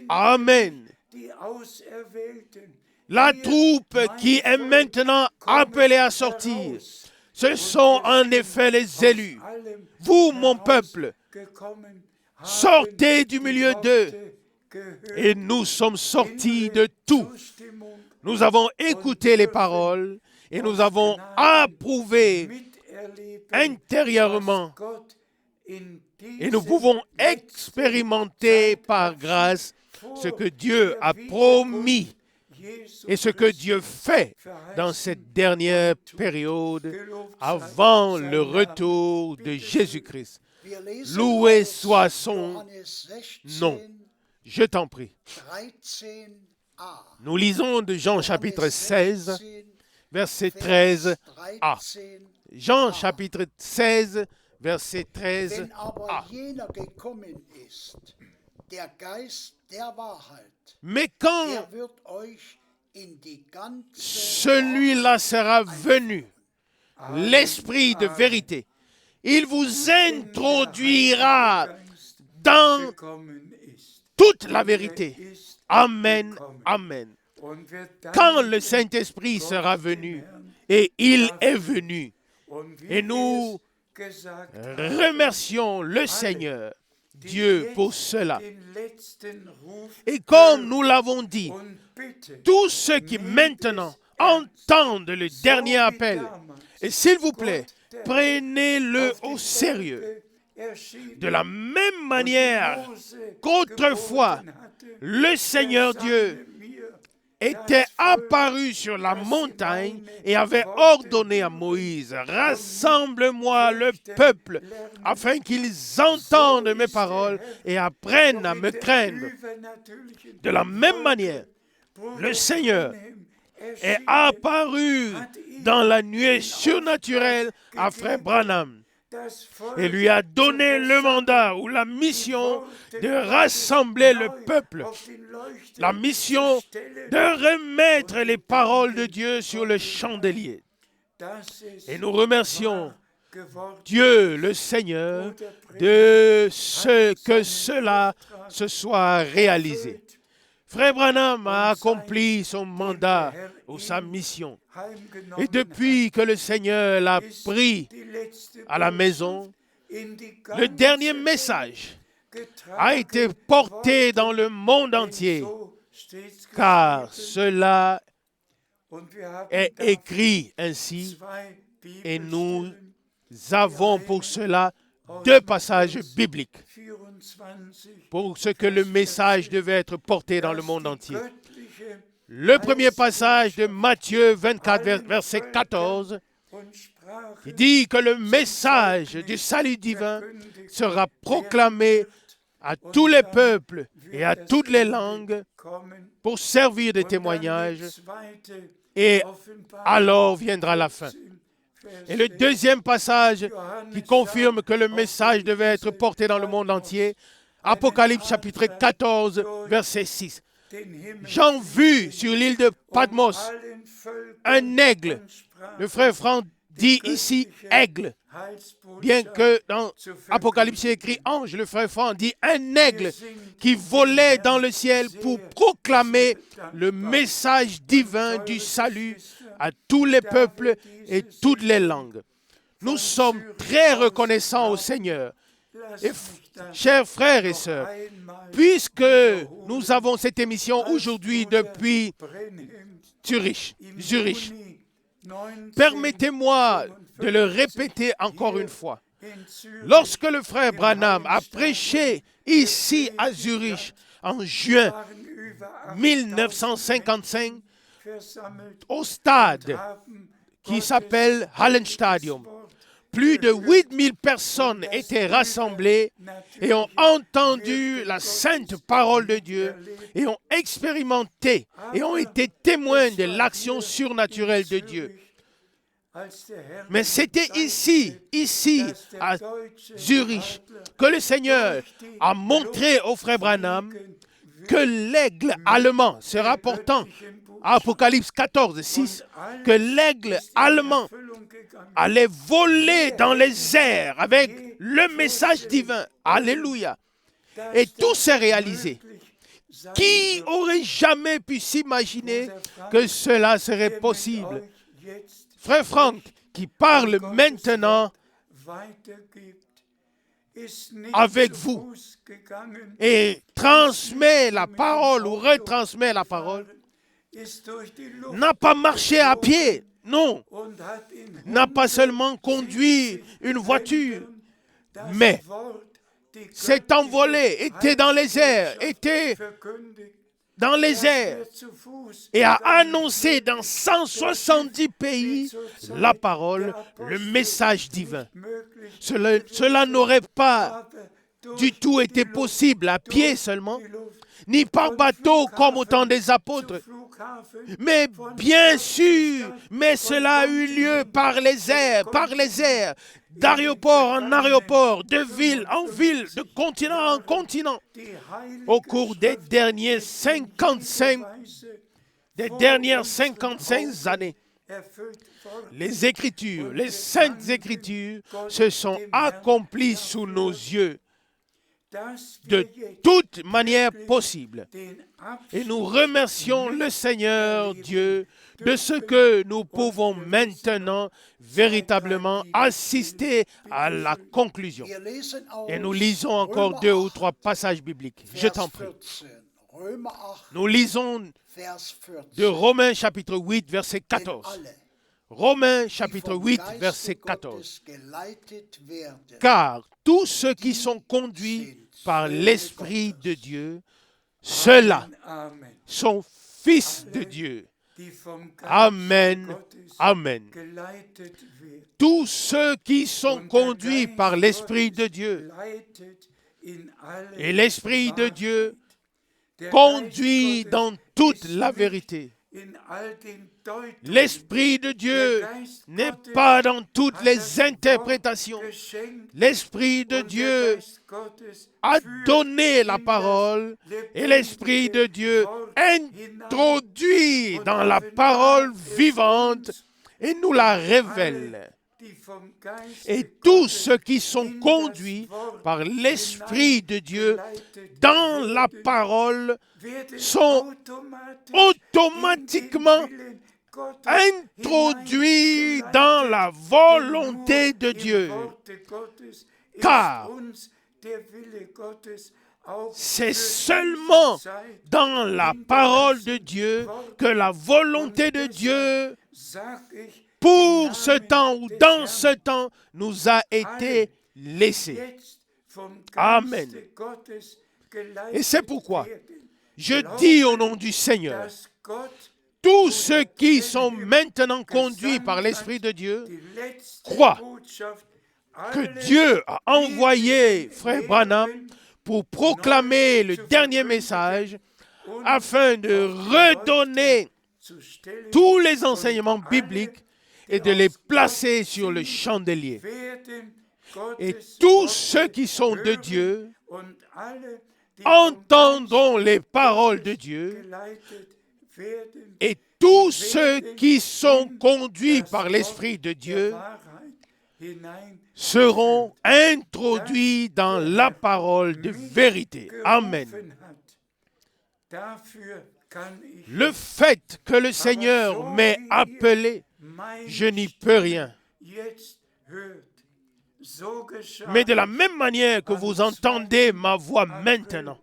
Amen. La troupe qui est maintenant appelée à sortir, ce sont en effet les élus. Vous, mon peuple, sortez du milieu d'eux. Et nous sommes sortis de tout. Nous avons écouté les paroles et nous avons approuvé intérieurement. Et nous pouvons expérimenter par grâce ce que Dieu a promis et ce que Dieu fait dans cette dernière période avant le retour de Jésus-Christ. Loué soit son nom. Je t'en prie. Nous lisons de Jean chapitre 16, verset 13a. Jean chapitre 16, verset 13a. Mais quand celui-là sera venu, l'Esprit de vérité, il vous introduira dans toute la vérité. Amen, amen. Quand le Saint-Esprit sera venu, et il est venu, et nous remercions le Seigneur, Dieu, pour cela. Et comme nous l'avons dit, tous ceux qui maintenant entendent le dernier appel Et s'il vous plaît, prenez-le au sérieux. De la même manière qu'autrefois, le Seigneur Dieu était apparu sur la montagne et avait ordonné à Moïse, « Rassemble-moi le peuple, afin qu'ils entendent mes paroles et apprennent à me craindre. » De la même manière, le Seigneur est apparu dans la nuée surnaturelle à Frère Branham et lui a donné le mandat ou la mission de rassembler le peuple, la mission de remettre les paroles de Dieu sur le chandelier. Et nous remercions Dieu, le Seigneur, de ce que cela se soit réalisé. Frère Branham a accompli son mandat ou sa mission. Et depuis que le Seigneur l'a pris à la maison, le dernier message a été porté dans le monde entier, car cela est écrit ainsi, et nous avons pour cela 2 passages bibliques pour ce que le message devait être porté dans le monde entier. Le premier passage de Matthieu 24, verset 14, qui dit que le message du salut divin sera proclamé à tous les peuples et à toutes les langues pour servir de témoignage, et alors viendra la fin. Et le deuxième passage qui confirme que le message devait être porté dans le monde entier, Apocalypse chapitre 14, verset 6. J'en vu sur l'île de Patmos un aigle. Le frère Franck dit ici aigle, bien que dans Apocalypse c'est écrit ange. Le frère Franck dit un aigle qui volait dans le ciel pour proclamer le message divin du salut à tous les peuples et toutes les langues. Nous sommes très reconnaissants au Seigneur. Et chers frères et sœurs, puisque nous avons cette émission aujourd'hui depuis Zurich, permettez-moi de le répéter encore une fois. Lorsque le frère Branham a prêché ici à Zurich en juin 1955 au stade qui s'appelle Hallenstadion, plus de 8000 personnes étaient rassemblées et ont entendu la sainte parole de Dieu et ont expérimenté et ont été témoins de l'action surnaturelle de Dieu. Mais c'était ici, à Zurich, que le Seigneur a montré au frère Branham que l'aigle allemand, se rapportant à Apocalypse 14, 6, que l'aigle allemand allait voler dans les airs avec le message divin. Alléluia. Et tout s'est réalisé. Qui aurait jamais pu s'imaginer que cela serait possible? Frère Franck, qui parle maintenant avec vous et transmet la parole ou retransmet la parole, n'a pas marché à pied, non, n'a pas seulement conduit une voiture, mais s'est envolé, était dans les airs, et a annoncé dans 170 pays la parole, le message divin. Cela n'aurait pas du tout été possible à pied seulement, ni par bateau comme au temps des apôtres. Mais bien sûr, mais cela a eu lieu par les airs, d'aéroport en aéroport, de ville en ville, de continent en continent. Au cours des dernières 55 années, les Écritures, les Saintes Écritures se sont accomplies sous nos yeux de toute manière possible. Et nous remercions le Seigneur Dieu de ce que nous pouvons maintenant véritablement assister à la conclusion. Et nous lisons encore 2 ou 3 passages bibliques. Je t'en prie. Nous lisons de Romains chapitre 8, verset 14. Romains chapitre 8, verset 14. Car tous ceux qui sont conduits par l'Esprit de Dieu, ceux-là sont fils de Dieu. Amen. Amen. Tous ceux qui sont conduits par l'Esprit de Dieu. Et l'Esprit de Dieu conduit dans toute la vérité. L'Esprit de Dieu n'est pas dans toutes les interprétations. L'Esprit de Dieu a donné la parole et l'Esprit de Dieu introduit dans la parole vivante et nous la révèle. Et tous ceux qui sont conduits par l'Esprit de Dieu dans la parole sont automatiquement introduits dans la volonté de Dieu. Car c'est seulement dans la parole de Dieu que la volonté de Dieu pour ce temps ou dans ce temps nous a été laissée. Amen. Et c'est pourquoi je dis au nom du Seigneur, tous ceux qui sont maintenant conduits par l'Esprit de Dieu croient que Dieu a envoyé Frère Branham pour proclamer le dernier message afin de redonner tous les enseignements bibliques et de les placer sur le chandelier. Et tous ceux qui sont de Dieu entendront les paroles de Dieu, et tous ceux qui sont conduits par l'Esprit de Dieu seront introduits dans la parole de vérité. Amen. Le fait que le Seigneur m'ait appelé, je n'y peux rien. Mais de la même manière que vous entendez ma voix maintenant,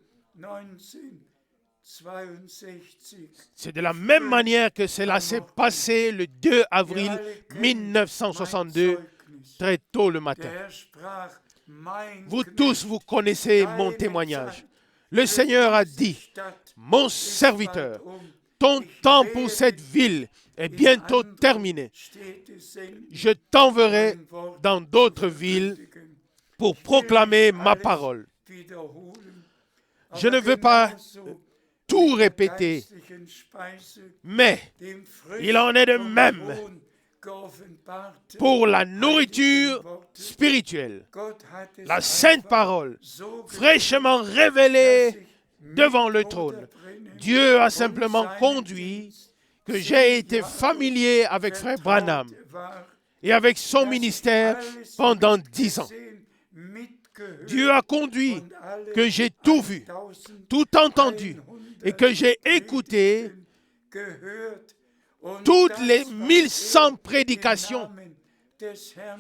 c'est de la même manière que cela s'est passé le 2 avril 1962, très tôt le matin. Vous tous, vous connaissez mon témoignage. Le Seigneur a dit, mon serviteur, ton temps pour cette ville est bientôt terminé. Je t'enverrai dans d'autres villes pour proclamer ma parole. Je ne veux pas tout répéter, mais il en est de même pour la nourriture spirituelle. La Sainte Parole, fraîchement révélée devant le trône. Dieu a simplement conduit que j'ai été familier avec Frère Branham et avec son ministère pendant 10 ans. Dieu a conduit que j'ai tout vu, tout entendu et que j'ai écouté toutes les 1100 prédications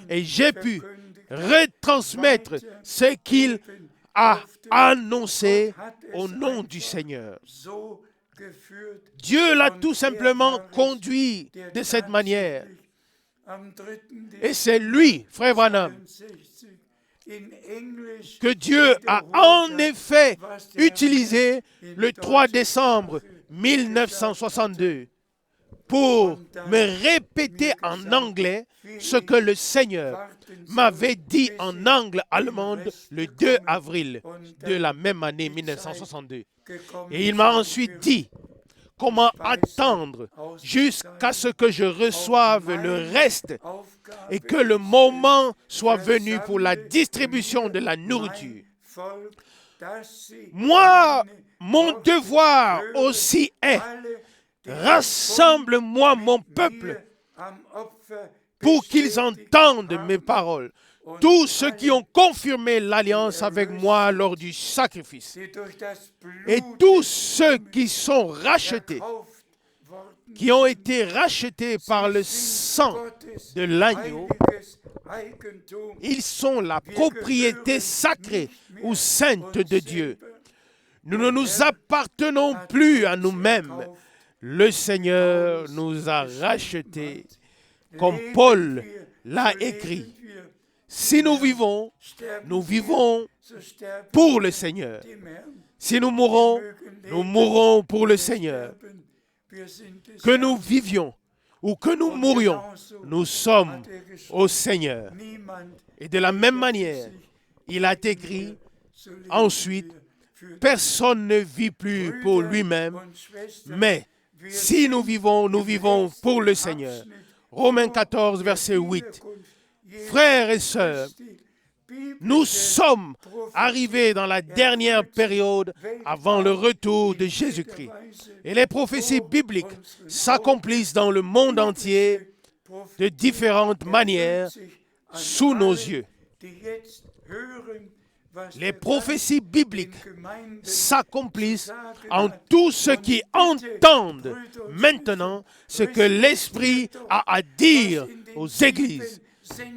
et j'ai pu retransmettre ce qu'il a annoncé au nom du Seigneur. Dieu l'a tout simplement conduit de cette manière. Et c'est lui, Frère Branham, que Dieu a en effet utilisé le 3 décembre 1962 pour me répéter en anglais ce que le Seigneur m'avait dit en anglais allemande le 2 avril de la même année 1962. Et il m'a ensuite dit comment attendre jusqu'à ce que je reçoive le reste et que le moment soit venu pour la distribution de la nourriture. Moi, mon devoir aussi est: rassemble-moi mon peuple pour qu'ils entendent mes paroles. Tous ceux qui ont confirmé l'alliance avec moi lors du sacrifice. Et tous ceux qui sont rachetés, qui ont été rachetés par le sang de l'agneau, ils sont la propriété sacrée ou sainte de Dieu. Nous ne nous appartenons plus à nous-mêmes. Le Seigneur nous a rachetés comme Paul l'a écrit. Si nous vivons pour le Seigneur. Si nous mourrons pour le Seigneur. Que nous vivions ou que nous mourions, nous sommes au Seigneur. Et de la même manière, il a écrit ensuite, personne ne vit plus pour lui-même, mais si nous vivons pour le Seigneur. Romains 14, verset 8. Frères et sœurs, nous sommes arrivés dans la dernière période avant le retour de Jésus-Christ. Et les prophéties bibliques s'accomplissent dans le monde entier de différentes manières sous nos yeux. Les prophéties bibliques s'accomplissent en tous ceux qui entendent maintenant ce que l'Esprit a à dire aux églises.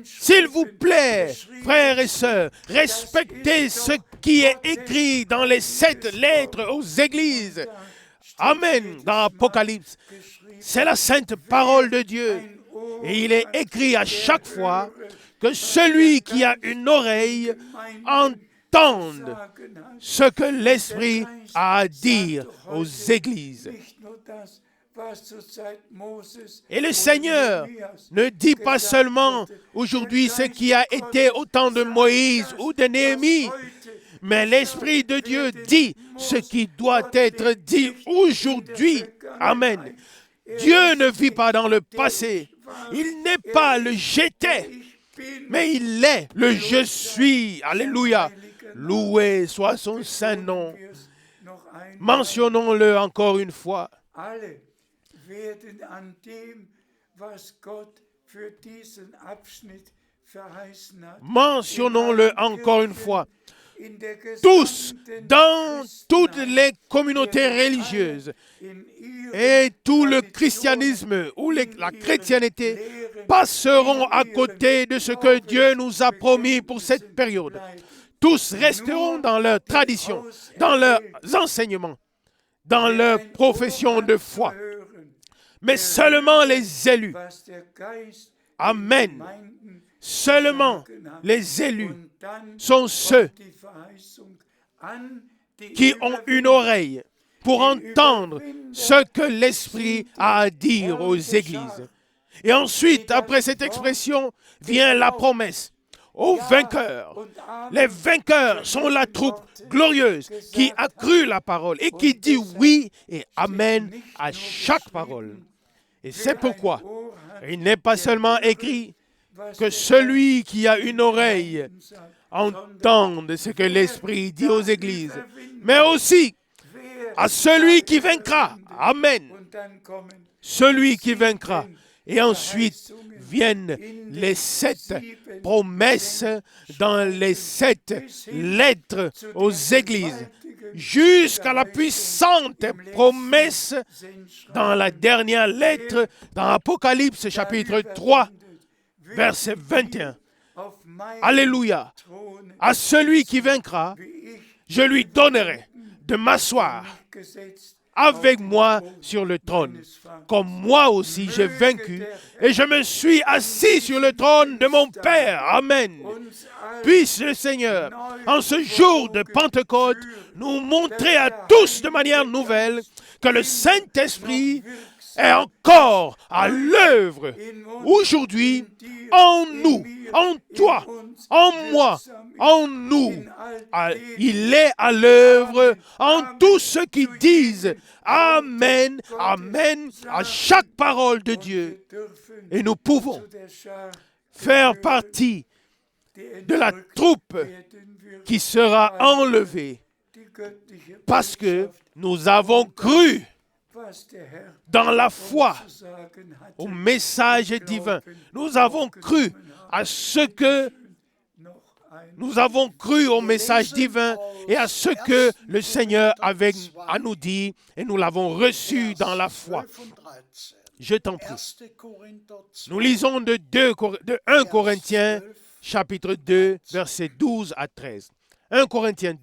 S'il vous plaît, frères et sœurs, respectez ce qui est écrit dans les 7 lettres aux églises. Amen, dans Apocalypse. C'est la sainte parole de Dieu. Et il est écrit à chaque fois que celui qui a une oreille entende ce que l'Esprit a à dire aux églises. Et le Seigneur ne dit pas seulement aujourd'hui ce qui a été au temps de Moïse ou de Néhémie, mais l'Esprit de Dieu dit ce qui doit être dit aujourd'hui. Amen. Dieu ne vit pas dans le passé. Il n'est pas le j'étais, mais il est le je suis. Alléluia. Loué soit son saint nom. Mentionnons-le encore une fois. Mentionnons-le encore une fois. Tous, dans toutes les communautés religieuses et tout le christianisme ou la chrétienté passeront à côté de ce que Dieu nous a promis pour cette période. Tous resteront dans leur tradition, dans leurs enseignements, dans leur profession de foi. Mais seulement les élus. Amen. Seulement les élus sont ceux qui ont une oreille pour entendre ce que l'Esprit a à dire aux églises. Et ensuite, après cette expression, vient la promesse aux vainqueurs. Les vainqueurs sont la troupe glorieuse qui a cru la parole et qui dit oui et amen à chaque parole. Et c'est pourquoi il n'est pas seulement écrit que celui qui a une oreille entende ce que l'Esprit dit aux églises, mais aussi à celui qui vaincra. Amen. Celui qui vaincra. Et ensuite viennent les 7 promesses dans les 7 lettres aux églises, jusqu'à la puissante promesse dans la dernière lettre, dans Apocalypse chapitre 3, verset 21. Alléluia. À celui qui vaincra, je lui donnerai de m'asseoir avec moi sur le trône, comme moi aussi j'ai vaincu et je me suis assis sur le trône de mon Père. Amen. Puisse le Seigneur, en ce jour de Pentecôte, nous montrer à tous de manière nouvelle que le Saint-Esprit est encore à l'œuvre aujourd'hui en nous, en toi, en moi, en nous. Il est à l'œuvre en tous ceux qui disent Amen, Amen à chaque parole de Dieu. Et nous pouvons faire partie de la troupe qui sera enlevée parce que nous avons cru dans la foi au message divin. Nous avons cru à ce que nous avons cru au message divin et à ce que le Seigneur avait à nous dire et nous l'avons reçu dans la foi. Je t'en prie. Nous lisons de 1 Corinthiens chapitre 2 versets 12 à 13. 1 Corinthiens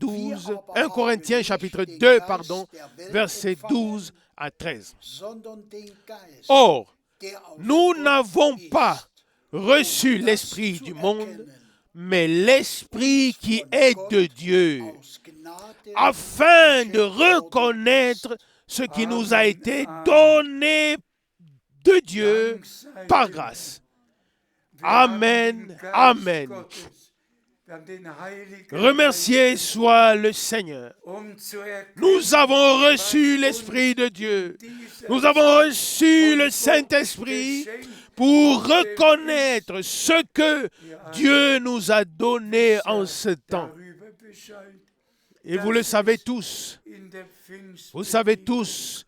chapitre 2, versets 12 à 13. Or, Nous n'avons pas reçu l'esprit du monde, mais l'esprit qui est de Dieu, afin de reconnaître ce qui nous a été donné de Dieu par grâce. Amen, amen. Remercié soit le Seigneur. Nous avons reçu l'Esprit de Dieu. Nous avons reçu le Saint-Esprit pour reconnaître ce que Dieu nous a donné en ce temps. Et vous le savez tous. Vous savez tous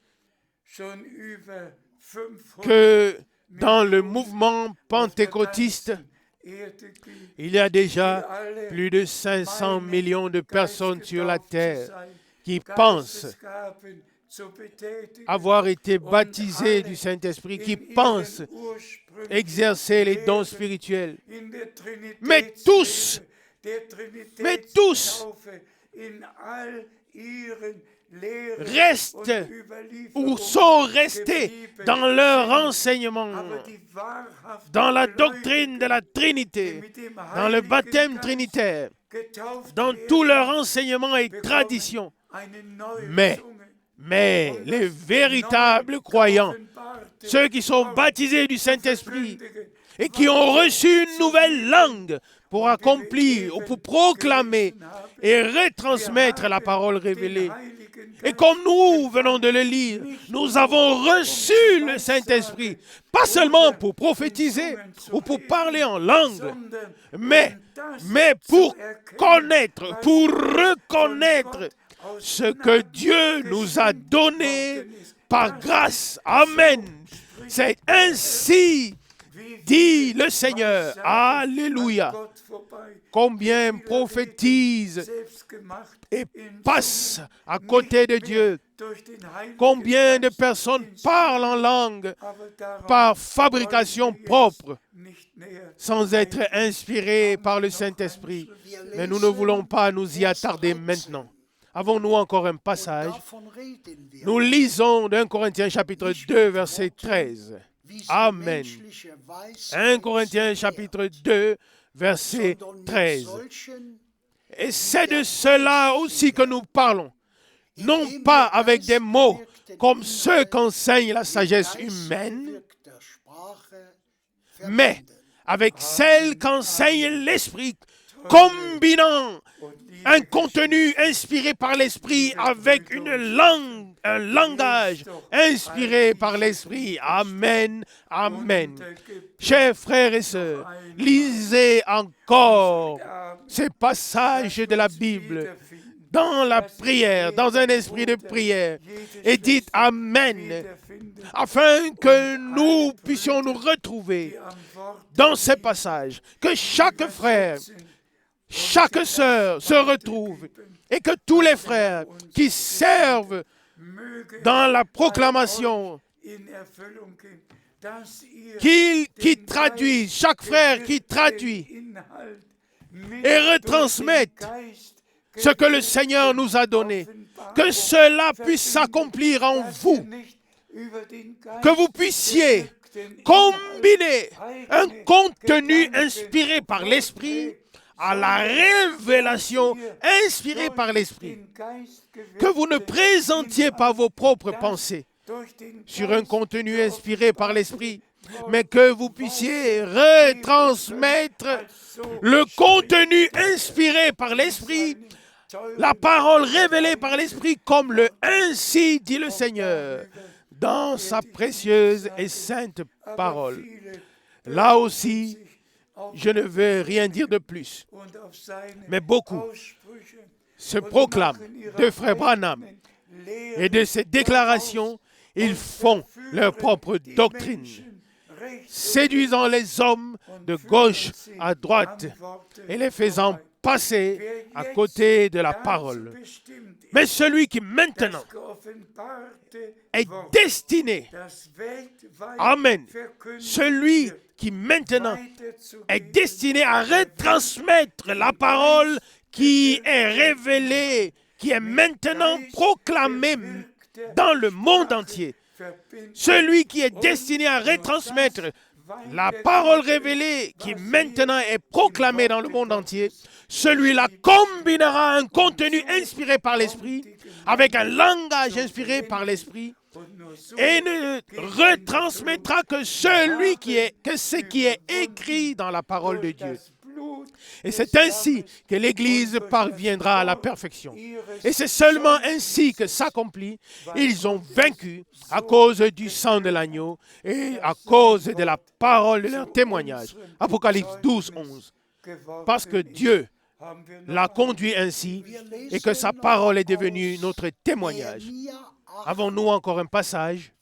que dans le mouvement pentecôtiste, il y a déjà plus de 500 millions de personnes sur la terre qui pensent avoir été baptisées du Saint-Esprit, qui pensent exercer les dons spirituels. Mais tous restent ou sont restés dans leur enseignement, dans la doctrine de la Trinité, dans le baptême trinitaire, dans tout leur enseignement et tradition. Mais les véritables croyants, ceux qui sont baptisés du Saint-Esprit et qui ont reçu une nouvelle langue pour accomplir ou pour proclamer et retransmettre la parole révélée. Et comme nous venons de le lire, nous avons reçu le Saint-Esprit, pas seulement pour prophétiser ou pour parler en langue, mais pour connaître, pour reconnaître ce que Dieu nous a donné par grâce. Amen. C'est ainsi dit le Seigneur. Alléluia. Combien prophétisent et passent à côté de Dieu. Combien de personnes parlent en langue par fabrication propre, sans être inspirées par le Saint-Esprit. Mais nous ne voulons pas nous y attarder maintenant. Avons-nous encore un passage? Nous lisons 1 Corinthiens chapitre 2, verset 13. Amen. 1 Corinthiens chapitre 2, verset 13. Et c'est de cela aussi que nous parlons, non pas avec des mots comme ceux qu'enseigne la sagesse humaine, mais avec celle qu'enseigne l'Esprit, combinant un contenu inspiré par l'Esprit avec une langue, un langage inspiré par l'Esprit. Amen, amen. Chers frères et sœurs, lisez encore ces passages de la Bible dans la prière, dans un esprit de prière, et dites Amen, afin que nous puissions nous retrouver dans ces passages, que chaque frère, chaque sœur se retrouve et que tous les frères qui servent dans la proclamation, qui traduisent, chaque frère qui traduit et retransmettent ce que le Seigneur nous a donné, que cela puisse s'accomplir en vous, que vous puissiez combiner un contenu inspiré par l'Esprit à la révélation inspirée par l'Esprit. Que vous ne présentiez pas vos propres pensées sur un contenu inspiré par l'Esprit, mais que vous puissiez retransmettre le contenu inspiré par l'Esprit, la parole révélée par l'Esprit, comme le ainsi dit le Seigneur, dans sa précieuse et sainte parole. Là aussi, je ne veux rien dire de plus, mais beaucoup se proclament de Frère Branham et de ses déclarations, ils font leur propre doctrine, séduisant les hommes de gauche à droite et les faisant passer à côté de la parole. Mais celui qui maintenant est destiné, amen, celui qui maintenant est destiné à retransmettre la parole qui est révélée, qui est maintenant proclamée dans le monde entier. celui qui est destiné à retransmettre la parole révélée qui maintenant est proclamée dans le monde entier, celui-là combinera un contenu inspiré par l'Esprit avec un langage inspiré par l'Esprit et ne retransmettra que ce qui est écrit dans la parole de Dieu. Et c'est ainsi que l'Église parviendra à la perfection. Et c'est seulement ainsi que s'accomplit. Ils ont vaincu à cause du sang de l'agneau et à cause de la parole de leur témoignage. Apocalypse 12, 11. Parce que Dieu l'a conduit ainsi et que sa parole est devenue notre témoignage. Avons-nous encore un passage?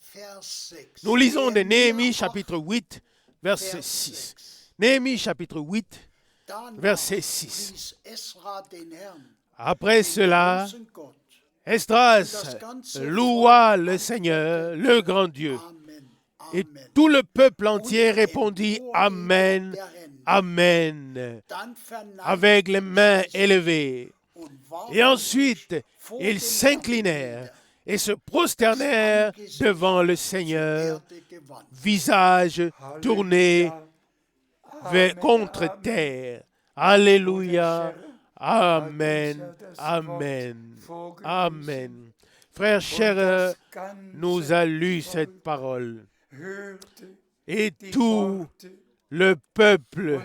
Nous lisons de Néhémie chapitre 8, verset 6. Néhémie chapitre 8, verset 6. Après cela, Esdras loua le Seigneur, le grand Dieu. Et tout le peuple entier répondit Amen, Amen, avec les mains élevées. Et ensuite, ils s'inclinèrent et se prosternèrent devant le Seigneur, visage tourné contre terre. Alléluia. Amen. Amen. Amen. Frère cher, nous a lu cette parole. Et tout le peuple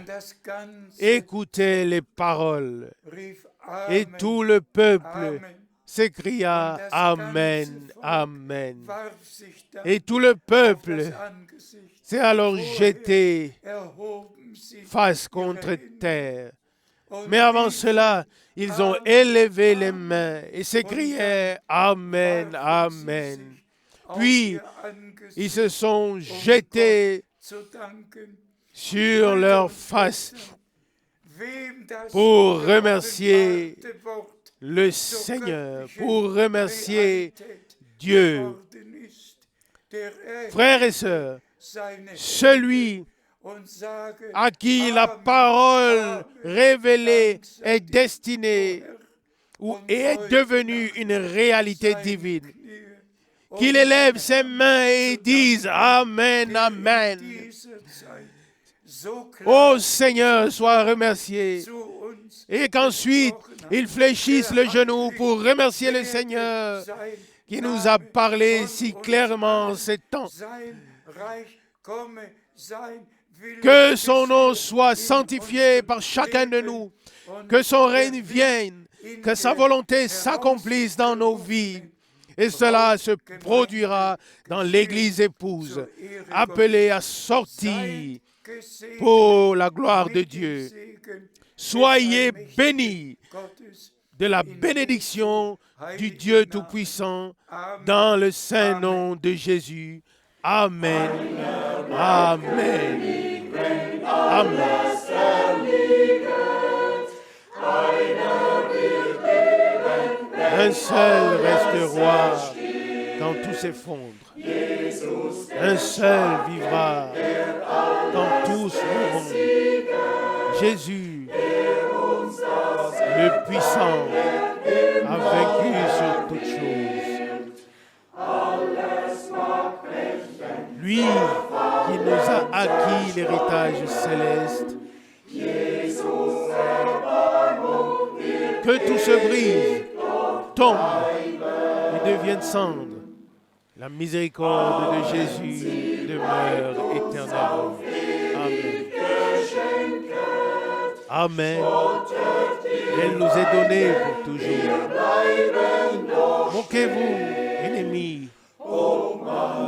écoutait les paroles. Et tout le peuple s'écria Amen, Amen. Et tout le peuple s'est alors jeté face contre terre. Mais avant cela, ils ont élevé les mains et s'écrièrent Amen, Amen. Puis, ils se sont jetés sur leur face pour remercier le Seigneur, pour remercier Dieu. Frères et sœurs, celui à qui la parole révélée est destinée et est devenue une réalité divine, qu'il élève ses mains et dise Amen, Amen. Ô Seigneur, sois remercié. Et qu'ensuite, il fléchisse le genou pour remercier le Seigneur qui nous a parlé si clairement en ces temps. Que son nom soit sanctifié par chacun de nous, que son règne vienne, que sa volonté s'accomplisse dans nos vies. Et cela se produira dans l'Église épouse, appelée à sortir pour la gloire de Dieu. Soyez bénis de la bénédiction du Dieu Tout-Puissant dans le saint nom de Jésus. Amen. Amen. Amen. Un seul reste roi quand tout s'effondre. Un seul vivra quand tous mourront. Jésus, le puissant, a vaincu sur toutes choses. Lui qui nous a acquis l'héritage céleste. Que tout se brise, tombe et devienne cendre. La miséricorde de Jésus demeure éternellement. Amen. Amen. Elle nous est donnée pour toujours. Moquez-vous, ennemis.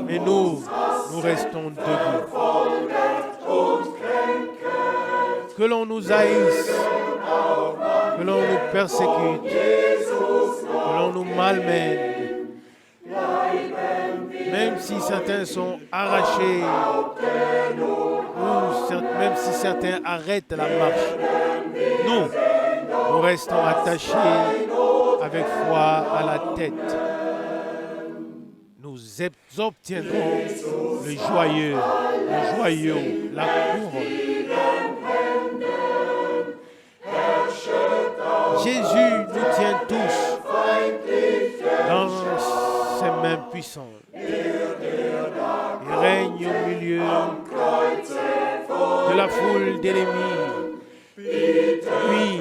Mais nous restons debout. Que l'on nous haïsse, que l'on nous persécute, que l'on nous malmène, même si certains sont arrachés, ou même si certains arrêtent la marche, nous restons attachés avec foi à la tête. Nous obtiendrons le joyeux, la couronne. Jésus nous tient tous dans ses mains puissantes. Il règne au milieu de la foule d'ennemis. Lui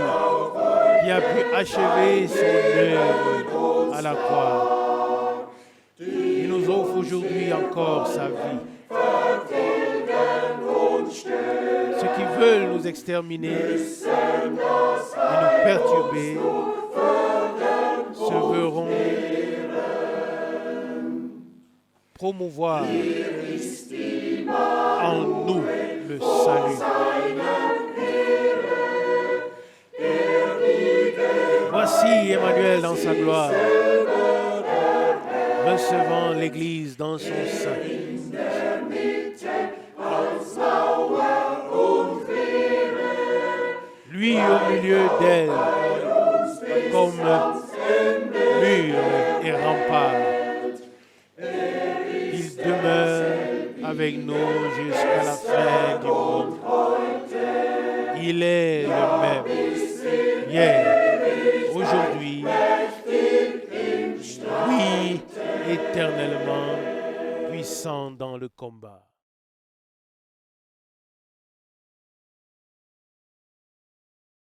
qui a pu achever son œuvre à la croix. Il nous offre aujourd'hui encore sa vie. Ceux qui veulent nous exterminer et nous perturber se verront promouvoir en nous le salut. Voici Emmanuel dans sa gloire, recevant l'Église dans son sein. Lui au milieu d'elle, comme mur et rempart. Il demeure avec nous jusqu'à la fin du monde. Il est le même, hier, aujourd'hui, oui, éternellement puissant dans le combat.